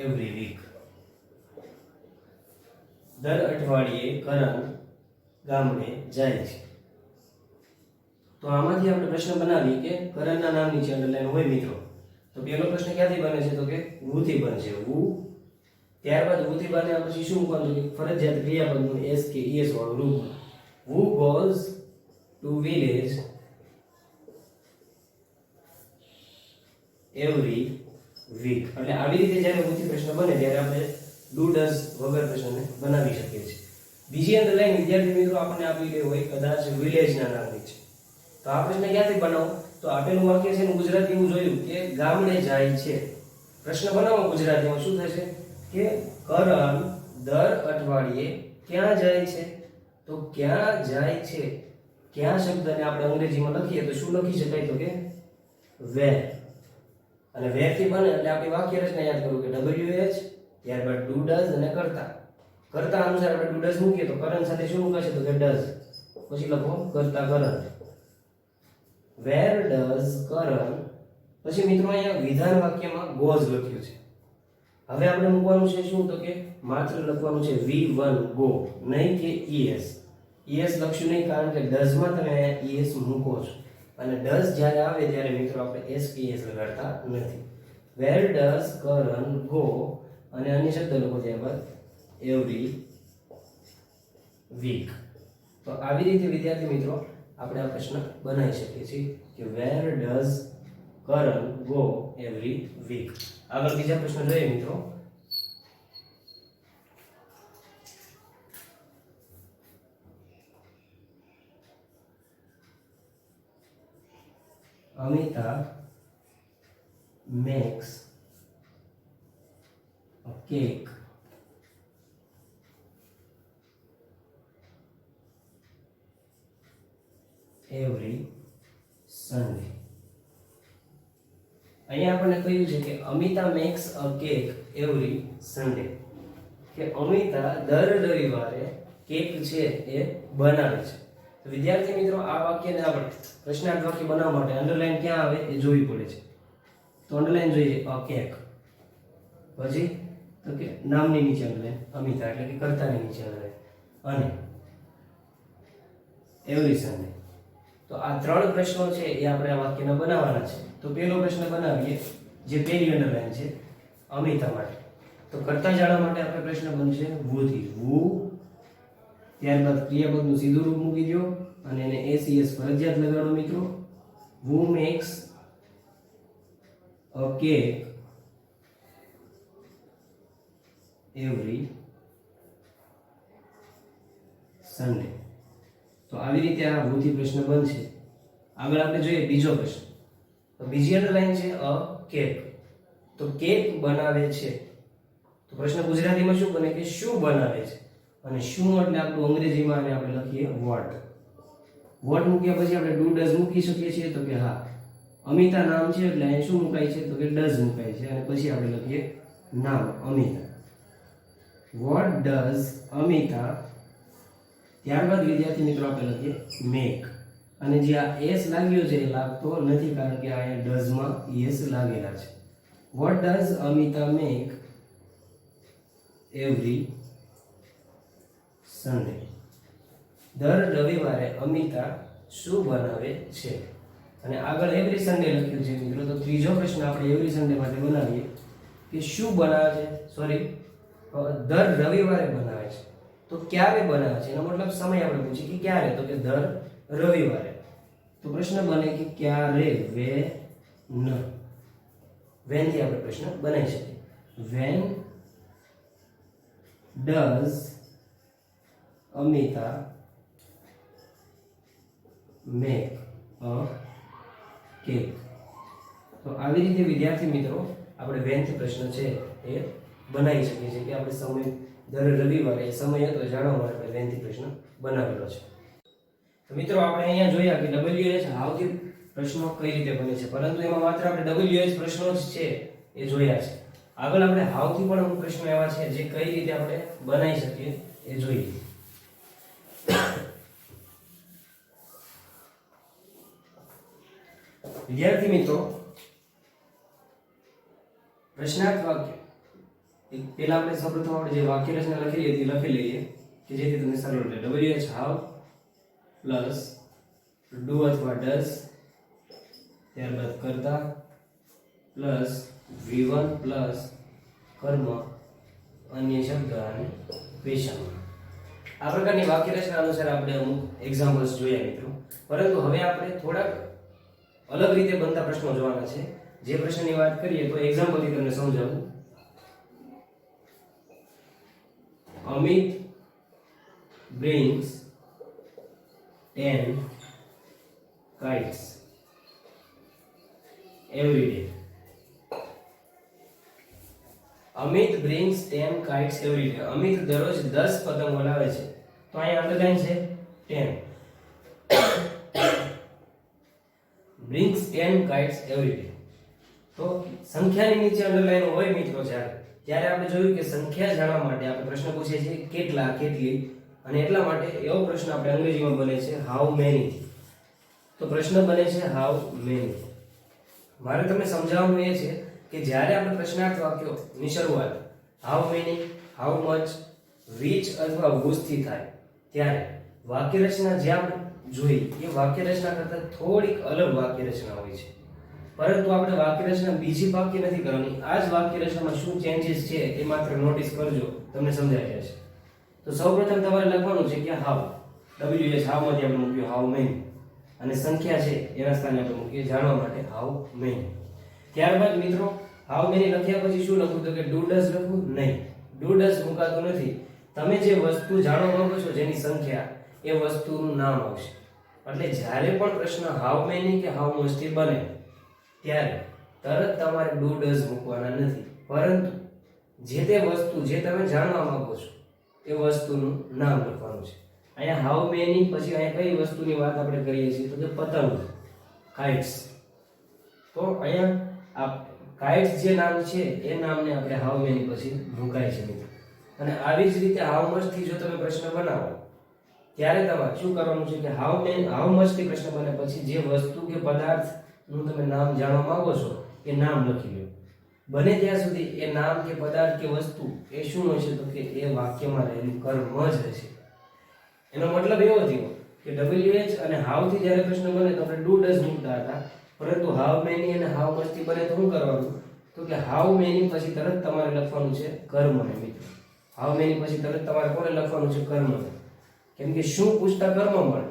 every week. દર અઠવાડિયે કરણ ગામડે જાય છે. તો આમાંથી આપણે પ્રશ્ન બનાવીએ કે કરણના નામ નીચે અંડરલાઈન હોય મિત્રો. તો પહેલો પ્રશ્ન ક્યાંથી બને છે? તો કે who થી બનશે. who, ત્યારબાદ who થી બને પછી શું મૂકવાનું કે ફરજિયાત ક્રિયાપદનું s કે es વાળું રૂપ. who goes to village every week. એટલે આવી રીતે જ્યારે who થી પ્રશ્ન બને ત્યારે આપણે do does વગર પ્રશ્નને બનાવી શકીએ છીએ. બીજી અંડરલાઈન વિદ્યાર્થી મિત્રો આપણને આપી ગઈ હોય કદાચ વિલેજના નામની છે. તો આ પ્રશ્ન ક્યાંથી બનાવો? તો આપેલું વાક્ય છે ને ગુજરાતી એવું જોયું કે ગામડે જાય છે. પ્રશ્ન બનાવો ગુજરાતીમાં શું થશે કે કરણ દર અઠવાડિયે ક્યાં જાય છે? તો ક્યાં જાય છે, ક્યાં શબ્દને આપણે અંગ્રેજીમાં લખીએ તો શું લખી શકાય? તો કે where. અને where થી બને એટલે આપણી વાક્ય રચના યાદ કરવું કે WH, ત્યારબાદ do does અને કર્તા. કર્તા અનુસાર આપણે do does મૂકીએ તો કરણ સાથે શું મુકાશે? તો કે does. પછી લખો કર્તા કરણ. Where does Karan? પછી મિત્રો અહીંયા વિધાન વાક્યમાં goes લખ્યું છે. હવે આપણે મૂકવાનું છે શું? તો કે માત્ર લખવાનું છે V1 go, નહીં કે es. es લખશું નહીં કારણ કે does માં તમે અહીંયા es મૂકો છો અને does જ્યારે આવે ત્યારે મિત્રો આપણે s કે es લગાડતા નથી. Where does Karan go? અને અન્ય શબ્દ લખો ત્યારબાદ every week. તો આવી રીતે વિદ્યાર્થી મિત્રો આપણે આ પ્રશ્ન બનાવી શકીએ છીએ કે where does Karan go every week. આગળ બીજા પ્રશ્ન જોઈએ મિત્રો. Amita makes a cake every Sunday. અહીંયા આપણને કહ્યું છે કે Amita max a cake every Sunday, કે અમિતા દર રવિવારે કેક છે એ બનાવે છે. તો વિદ્યાર્થી મિત્રો આ વાક્યને આપણે પ્રશ્નાર્થ વાક્ય બનાવવા માટે અંડરલાઈન ક્યાં આવે એ જોવી પડે છે. તો અંડરલાઈન જોઈએ અ કેક, પછી તો કે નામની નીચે અંડરલાઈન અમિતા એટલે કે કર્તાની નીચે અંડરલાઈન અને એવરી સન્ડે. તો આ ત્રણ પ્રશ્નો છે એ આપણે આ વાક્યને બનાવવાના છે. તો પહેલો પ્રશ્ન બનાવીએ જે પહેલી અંડરલાઈન છે અમિતા માટે. તો કર્તા જાણવા માટે આપણે પ્રશ્ન બનશે who થી. who, ત્યારબાદ ક્રિયાપદનું સીધું રૂપ મૂકી દો અને એને SES ફરજિયાત લગાડો મિત્રો. who makes a cake every Sunday. તો આવી રીતે આ who થી પ્રશ્ન બનશે. આગળ આપણે જોઈએ બીજો પ્રશ્ન. તો બીજી અંડરલાઈન છે અ કેક. તો કેક બનાવે છે. તો પ્રશ્ન ગુજરાતીમાં શું બને કે શું બનાવે છે, અને શું એટલે આપણું અંગ્રેજીમાં આને આપણે લખીએ વોટ. વોટ મૂક્યા પછી આપણે ડુ ડઝ મૂકી શકીએ છીએ. તો કે હા, અમિતા નામ છે એટલે અહીં શું મુકાય છે? તો કે ડઝ મુકાય છે અને પછી આપણે લખીએ નામ અમિતા. વોટ ડઝ અમિતા, ત્યારબાદ વિદ્યાર્થી મિત્રો આપણે લખીએ મેક. અને જે આ એસ લાગ્યો છે એ લાગતો નથી કારણ કે અહીંયા ડઝ માં એસ લાગેલા છે. What does Amita make every Sunday. દર રવિવારે અમિતા શું બનાવે છે? અને આગળ એવરી સન્ડે લખ્યું છે મિત્રો. તો ત્રીજો પ્રશ્ન આપણે એવરી સન્ડે માટે બનાવીએ કે શું બનાવે છે, સોરી દર રવિવારે બનાવે છે. તો ક્યારે બનાવે છે એનો મતલબ સમય આપણે પૂછીએ કે ક્યારે, તો કે દર રવિવારે. તો પ્રશ્ન બને કે ક્યારે, વેન થી આપણે પ્રશ્ન બનાવી શકીએ. When does Amita make a cake. તો આવી રીતે વિદ્યાર્થી મિત્રો આપણે વેન થી પ્રશ્ન છે એ બનાવી શકીએ છીએ કે આપણે સમય દર રવિવારે સમય હતો જાણવા માટે આપણે વેન થી પ્રશ્ન બનાવેલો છે. તો મિત્રો આપણે અહીંયા જોયા કે WH હાવથી પ્રશ્નો કઈ રીતે બને છે, પરંતુ એમાં માત્ર આપણે WH પ્રશ્નો જ છે એ જોયા છે. આગળ આપણે હાવથી પણ અમુક પ્રશ્નો એવા છે જે કઈ રીતે આપણે બનાવી શકીએ એ જોઈએ. વિદ્યાર્થી મિત્રો, પ્રશ્નાર્થ વાક્ય પહેલા આપણે સૌપ્રથમ આપણે જે વાક્ય રચના લખેલી હતી લખી લઈએ કે જેથી તમને સરળ રહે. WH હાવ પ્લસ ડુ અથવા ડઝ, ત્યારબાદ કરતા પ્લસ V1 પ્લસ કર્મ અન્ય શબ્દ અને ક્વેશ્ચન. આ પ્રકારની વાક્ય રચના અનુસાર આપણે અમુક એક્ઝામ્પલ્સ જોયા મિત્રો. પરંતુ હવે આપણે થોડાક અલગ રીતે બનતા પ્રશ્નો જોવાના છે. જે પ્રશ્નની વાત કરીએ તો એક્ઝામ્પલથી તમને સમજાવું. Amit brings 10 kites every day. Amit brings 10 kites every day. Amit દરરોજ 10 પતંગો લાવે છે. તો અહીંયા અંડરલાઈન છે 10. brings 10 kites every day. તો સંખ્યાની નીચે અંડરલાઈન હોય મિત્રો ત્યારે આપણે જોયું કે સંખ્યા જાણવા માટે આપણે પ્રશ્ન પૂછીએ છીએ કેટલા, કેટલી, અને એટલા માટે એવો પ્રશ્ન આપણે અંગ્રેજીમાં બને છે હાઉ મેની. તો પ્રશ્ન બને છે હાઉ મેની. મારે તમને સમજાવવાનું એ છે કે જ્યારે આપણે પ્રશ્નાર્થ વાક્યોની શરૂઆત how many, how much, which અથવા whose થી થાય ત્યારે વાક્ય રચના જે આપણે જોઈ એ વાક્ય રચના કરતાં થોડીક અલગ વાક્ય રચના હોય છે. પરંતુ આપણે વાક્ય રચના બીજી વાક્ય નથી કરવાની. આ જ વાક્ય રચનામાં શું ચેન્જીસ છે એ માત્ર નોટિસ કરજો, તમને સમજાઈ જશે. તો સૌપ્રથમ તમારે લખવાનું છે કે હાઉ, WH હાઉ માંથી આપણે મૂક્યું હાઉ મેની, અને સંખ્યા છે એના સ્થાને આપણે મૂકીએ જાણવા માટે હાઉ મેની. ત્યારબાદ મિત્રો હાઉ મેની લખ્યા પછી શું લખવું? તો કે ડુ ડઝ લખવું નહીં. ડુ ડઝ મુકાતું નથી. તમે જે વસ્તુ જાણવા માંગો છો જેની સંખ્યા, એ વસ્તુનું નામ આવશે. એટલે જ્યારે પણ પ્રશ્ન હાઉ મેની કે હાઉ મચ થી બને ત્યારે તરત તમારે ડુ ડઝ મૂકવાના નથી, પરંતુ જે તે વસ્તુ જે તમે જાણવા માંગો છો એ વસ્તુનું નામ લખવાનું છે. અહીંયા હાઉ મેની પછી અહીંયા કઈ વસ્તુની વાત આપણે કરીએ છીએ? તો કે પતંગ, કાઇટ્સ. તો અહીંયા આ કાઇટ્સ જે નામ છે એ નામને આપણે હાઉ મેની પછી મુકાય છે મિત્રો. અને આવી જ રીતે હાઉ મચ થી જો તમે પ્રશ્ન બનાવો ત્યારે તમારે શું કરવાનું છે કે હાઉ મચ થી પ્રશ્ન બને પછી જે વસ્તુ કે પદાર્થ નું તમે નામ જાણવા માંગો છો એ નામ લખી લો. બને ત્યાં સુધી એ નામ કે પદાર્થ કે વસ્તુ એ શું હશે? તો કે એ વાક્યમાં રહેલું કર્મ જ હશે. એનો મતલબ એવો થયો કે WH અને હાઉ થી જ્યારે પ્રશ્ન બને તો આપણે ડુ ડઝ મૂકતા હતા, પરંતુ હાઉ મેની અને હાઉ મચ થી બને તો શું કરવાનું? તો કે હાઉ મેની પછી તરત તમારે લખવાનું છે કર્મને મિત્રો. હાઉ મેની પછી તરત તમારે કોને લખવાનું છે? કર્મને. કેમ કે શું પૂછતા કર્મ મળે.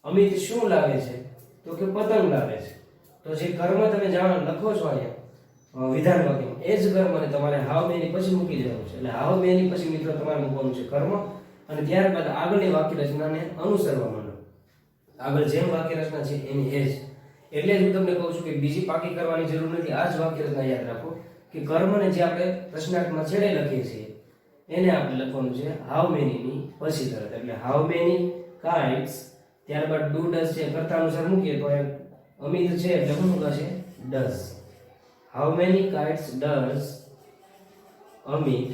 અમિત શું લાવે છે? તો કે પતંગ લાવે છે. તો જે કર્મ તમે લખો છો અહીંયા વિધાન વાક્યમાં એ જ કર્મને તમારે હાઉ મેની પછી મૂકી દેવાનું છે. એટલે હાઉ મેની પછી મિત્રો તમારે મૂકવાનું છે કર્મ, અને ત્યારબાદ આગળની વાક્ય રચનાને અનુસરવા માંડો. આગળ જેમ વાક્ય રચના છે એની એ જ. એટલે જ હું તમને કહું છું કે બીજી પાકી કરવાની જરૂર નથી. આ જ વાક્ય રચના યાદ રાખો કે કર્મને જે આપણે પ્રશ્નાર્થમાં છેડે લખીએ છીએ એને આપણે લખવાનું છે હાઉ મેની ની પછી તરત. એટલે હાઉ મેની કાઇટ્સ, ત્યારબાદ ડુ ડઝ છે કરતા અનુસાર મૂકીએ તો અમિત છે એટલે શું મૂકાશે? Does. How many kites does Amit,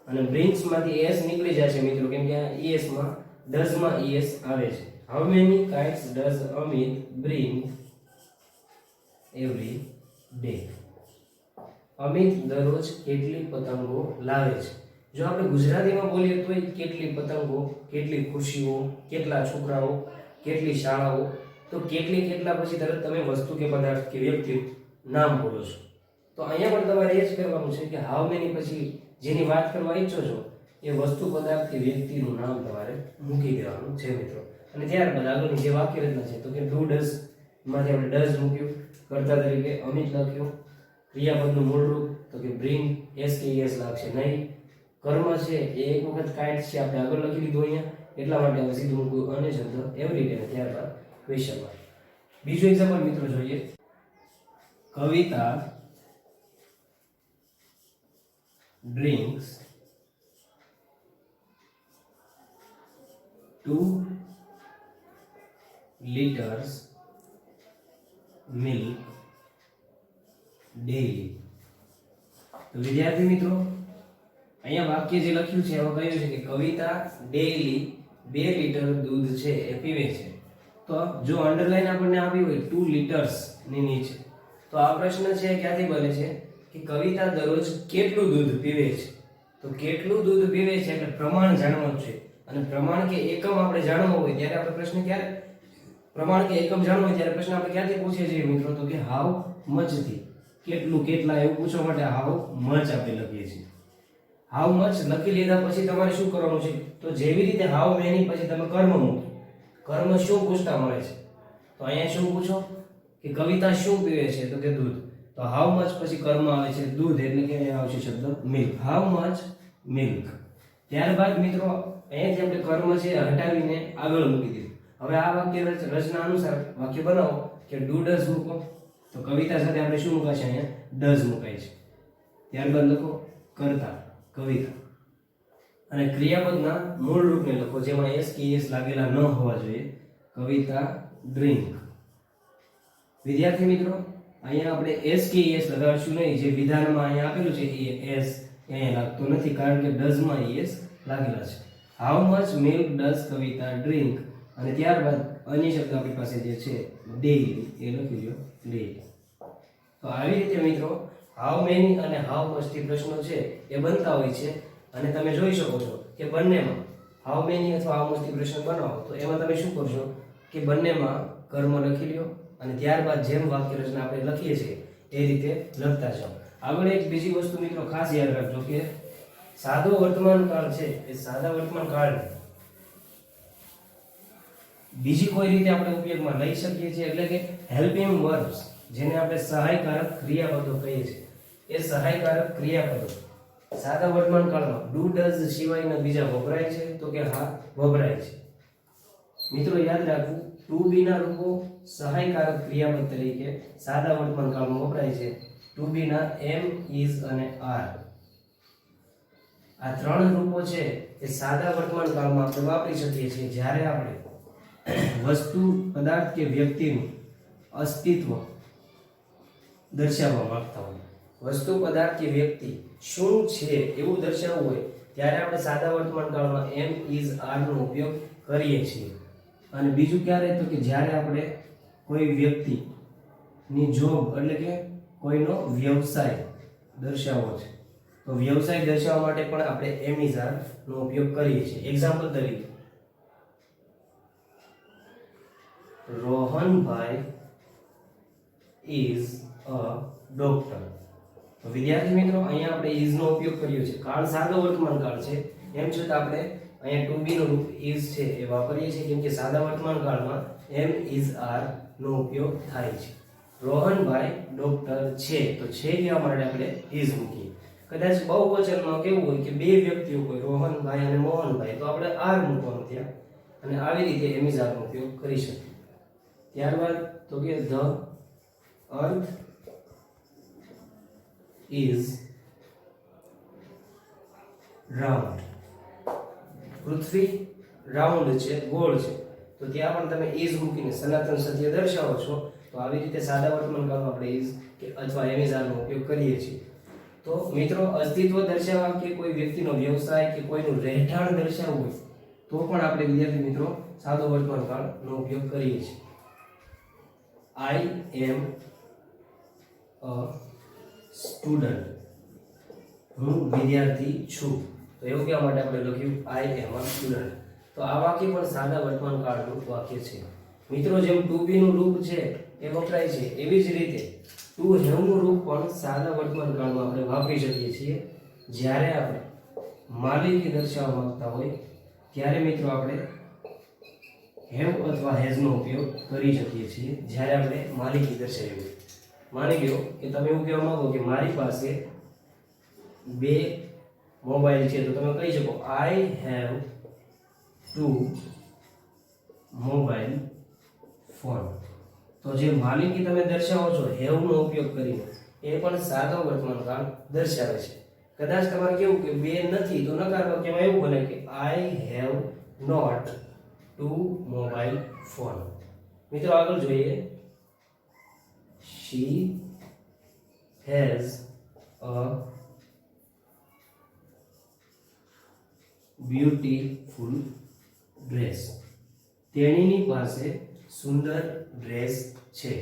અને બ્રિંગ્સ માંથી એસ નીકળી જાય છે મિત્રો, કેમ કે આ es માં ડઝ માં es આવે છે. How many kites does Amit bring every day. Amit દરરોજ કેટલી પતંગો લાવે છે. જો આપણે ગુજરાતીમાં બોલીએ તો કેટલી પતંગો, કેટલી ખુશીઓ, કેટલા છોકરાઓ, કેટલી શાળાઓ. તો કેટલા પછી તરત તમે વસ્તુ કે પદાર્થ કે વ્યક્તિ નામ બોલો છો. તો અહીંયા પણ તમારે એ જ કરવાનું છે કે હાઉ મેની પછી જેની વાત કરવા ઈચ્છો છો એ વસ્તુ, પદાર્થ કે વ્યક્તિનું નામ તમારે મૂકી દેવાનું છે મિત્રો. અને ત્યારબાદ આગળની જે વાક્ય રચના છે તો કે ડુ ડઝ માંથી આપણે ડઝ મૂક્યું, કર્તા તરીકે અમિત લખ્યો, ક્રિયાપદનું મૂળરૂપ તો કે બ્રિંગ, એસ કે એસ લાગશે નહીં. કર્મ છે એ એક વખત કાઇટ્સ છે આપણે આગળ લખી લીધું અહીંયા, એટલા માટે હવે સીધું મૂક્યું અને શબ્દ એવરી ડે, ત્યારબાદ ક્વેશ્ચન માર્ક. બીજું એક્ઝામ્પલ મિત્રો જોઈએ. કવિતા drinks 2 liters milk daily. તો વિદ્યાર્થી મિત્રો અહીંયા વાક્ય જે લખ્યું છે એમાં કહ્યું છે કે કવિતા ડેઈલી 2 લીટર દૂધ છે એ પીવે છે. તો જો અંડરલાઈન આપણને આવી હોય 2 liters ની નીચે, તો આ પ્રશ્ન છે ક્યાંથી બને છે કે કવિતા દરરોજ કેટલું દૂધ પીવે છે. તો કેટલું દૂધ પીવે છે એટલે પ્રમાણ જાણવાનું છે, અને પ્રમાણ કે એકમ આપણે જાણવું હોય ત્યારે આપણે પ્રશ્ન ક્યારે પ્રમાણ કે એકમ જાણવું હોય ત્યારે પ્રશ્ન આપણે ક્યાંથી પૂછીએ છીએ મિત્રો, તો કે હાઉ મચ થી. કેટલું, કેટલા એવું પૂછવા માટે હાઉ મચ આપણે લખીએ છીએ. હાઉ મચ લખી લીધા પછી તમારે શું કરવાનું છે, તો જેવી રીતે હાઉ મેની પછી તમે કર્મ મૂકો. કર્મ શું પૂછતા મળે છે, તો અહીંયા શું પૂછો કે કવિતા શું પીવે છે, તો કે દૂધ. તો હાઉ મચ પછી કર્મ આવે છે દૂધ, એટલે કે અહીંયા આવશે શબ્દ મિલ્ક. How much milk. ત્યારબાદ મિત્રો અહીંયાથી આપણે કર્મ છે હટાવીને આગળ મૂકી દીધું. હવે આ વાક્ય રચના અનુસાર વાક્ય બનાવો કે ડુ ડઝ મૂકો. તો કવિતા સાથે આપણે શું મુકાશે, અહીંયા ડઝ મુકાય છે. ત્યારબાદ લખો કરતા, કવિતા. અને ક્રિયાપદના મૂળ રૂપને લખો જેમાં એસ કે એસ લાગેલા ન હોવા જોઈએ. કવિતા ડ્રિંક. વિદ્યાર્થી મિત્રો અહીંયા આપણે એસ કે એસ લગાડશું નહીં, જે વિધાનમાં અહીંયા આપેલું છે એ એસ અહીંયા લાગતો નથી, કારણ કે ડઝ માં એસ લાગેલા છે. How much milk does Kavita drink. અને ત્યારબાદ અન્ય શબ્દ આપણી પાસે જે છે ડેઈલી, એ લખી લો ડેઈલી. તો આવી રીતે મિત્રો હાઉ મેની અને હાઉ મચ થી પ્રશ્નો છે એ બનતા હોય છે. અને તમે જોઈ શકો છો કે બંનેમાં હાઉ મેની અથવા હાઉ મચ થી પ્રશ્ન બનાવો તો એમાં તમે શું કરશો કે બંનેમાં કર્મ લખી લ્યો, અને ત્યારબાદ જેમ વાક્ય રચના આપણે લખીએ છીએ એ રીતે લખતા જાઓ. આગળ એક બીજી વસ્તુ મિત્રો ખાસ યાદ રાખજો કે સાદો વર્તમાન કાળ છે એ સાદા વર્તમાન કાળ બીજી કોઈ રીતે આપણે ઉપયોગમાં લઈ શકીએ છીએ, એટલે કે હેલ્પિંગ વર્બ્સ, જેને આપણે સહાયકારક ક્રિયાપદો કહીએ છીએ. એ સહાયકારક ક્રિયાપદો સાદા વર્તમાન કાળમાં ડુ ડઝ સિવાયના બીજા વપરાય છે, તો કે હા વપરાય છે. મિત્રો યાદ રાખવું, ટુ બી ના રૂપો સહાયકારક ક્રિયાપદ તરીકે સાદા વર્તમાન કાળમાં વપરાય છે. ટુ બી ના એમ, ઇઝ અને આર, આ ત્રણ રૂપો છે એ સાદા વર્તમાન કાળમાં આપણે વાપરી શકીએ છીએ જ્યારે આપણે વસ્તુ, પદાર્થ કે વ્યક્તિનું અસ્તિત્વ દર્શાવવા માંગતા હોય. વસ્તુ, પદાર્થ કે વ્યક્તિ શું છે એવું દર્શાવવું હોય ત્યારે આપણે સાદા વર્તમાન કાળમાં એમ, ઇઝ, આર નો ઉપયોગ કરીએ છીએ. અને બીજું ક્યારે, તો કે જ્યારે આપણે કોઈ વ્યક્તિની જોબ એટલે કે કોઈનો વ્યવસાય દર્શાવવો છે, તો વ્યવસાય દર્શાવવા માટે પણ આપણે એમ, ઇઝ, આર નો ઉપયોગ કરીએ છીએ. એક્ઝામ્પલ તરીકે રોહનભાઈ ઇઝ અ ડોક્ટર. તો વિદ્યાર્થી મિત્રો અહીંયા આપણે ઇઝ નો ઉપયોગ કર્યો છે. કાળ સાદો વર્તમાન કાળ છે, એમ છતાં આપણે અહીંયા ટુ બી નું રૂપ ઇઝ છે એ વાપરીએ છીએ, કેમ કે સાદા વર્તમાન કાળમાં એમ, ઇઝ, આર નો ઉપયોગ થાય છે. રોહનભાઈ ડોક્ટર છે, તો છે કહેવા માટે આપણે ઇઝ મૂકીએ. કદાચ બહુવચનમાં કેવું હોય કે બે વ્યક્તિઓ હોય, રોહનભાઈ અને મોહનભાઈ, તો આપણે આર મૂકવાનું ત્યાં, અને આવી રીતે એમ, ઇઝ, આર નો ઉપયોગ કરી શકીએ. ત્યારબાદ તો કે the earth is round. Prithvi round છે, ગોળ છે, તો ત્યાં પણ તમે ઇઝ મૂકીને સનાતન સત્ય દર્શાવો છો. તો આવી રીતે સાદા વર્તમાન કાળમાં આપણે ઇઝ કે અથવા એમ, ઇઝ, આર નો ઉપયોગ કરીએ છીએ. તો મિત્રો અસ્તિત્વ દર્શાવવા કે કોઈ વ્યક્તિનો વ્યવસાય કે કોઈનું રહેઠાણ દર્શાવવું હોય તો પણ આપણે વિદ્યાર્થી મિત્રો સાદો વર્તમાન કાળનો ઉપયોગ કરીએ છીએ. I am a student. હું વિદ્યાર્થી છું, તો એવું કહેવા માટે આપણે લખ્યું I am a student. તો આ વાક્ય પણ સાદા વર્તમાન કાળનું વાક્ય છે. મિત્રો જેમ ટુ બી નું રૂપ છે એ વપરાય છે, એવી જ રીતે ટુ હેવ નું રૂપ પણ સાદા વર્તમાન કાળમાં આપણે વાપરી શકીએ છીએ. જ્યારે આપણે માલિકી દર્શાવવા માંગતા હોય ત્યારે મિત્રો આપણે હેવ અથવા હેઝ નો ઉપયોગ કરી શકીએ છીએ જ્યારે આપણે માલિકી દર્શાવીએ. માની લો કે તમે એવું કહેવા માંગો કે મારી પાસે બે મોબાઈલ છે, તો તમે કહી શકો I have to mobile phone. તો જે માલિકી તમે દર્શાવો છો હેવ નો ઉપયોગ કરીને, એ પણ સાદો વર્તમાન કાળ દર્શાવે છે. કદાચ તમારે કેવું કે બે નથી, તો નકાર વાક્યમાં એવું બને કે I have not two mobile phone. મિત્રો આગળ જોઈએ, she has a beautiful dress. તેણીની પાસે સુંદર ડ્રેસ છે.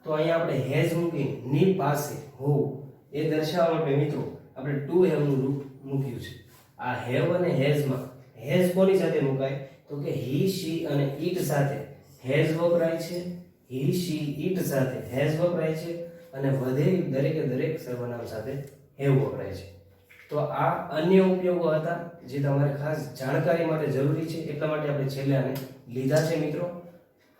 તો અહીંયા આપણે હેઝ મૂકી ની પાસે હોવું એ દર્શાવવા માટે મિત્રો આપણે ટુ હેવ નું રૂપ મૂક્યું છે. આ હેવ અને હેઝમાં હેઝ કોની સાથે મુકાય તો કે હી શી અને ઈટ સાથે હેઝ વપરાય છે. હી શી ઈટ સાથે હેઝ વપરાય છે અને વધેલી દરેકે દરેક સર્વનામ સાથે હેવ વપરાય છે. તો આ અન્ય ઉપયોગો હતા જે તમારે ખાસ જાણકારી માટે જરૂરી છે, એટલા માટે આપણે છેલ્લે આને લીધા છે મિત્રો.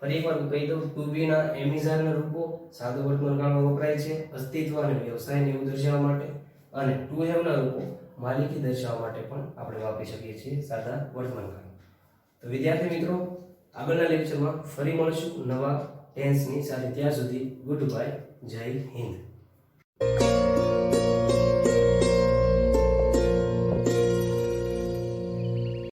ફરી એકવાર કહી દઉં, ટુ બી ના એમિઝારના રૂપો સાદો વર્તમાનકાળમાં વપરાય છે અસ્તિત્વ અને વ્યવસાયને એવું દર્શાવવા માટે, અને ટુ હેવ ના રૂપો માલિકી દર્શાવવા માટે પણ આપણે વાપરી શકીએ છીએ સાદા વર્તમાનકાળમાં. તો વિદ્યાર્થી મિત્રો, આગળના લેક્ચરમાં ફરી મળશું નવા ટેન્સની સાથે. ત્યાં સુધી ગુડ બાય, જય હિન્દ.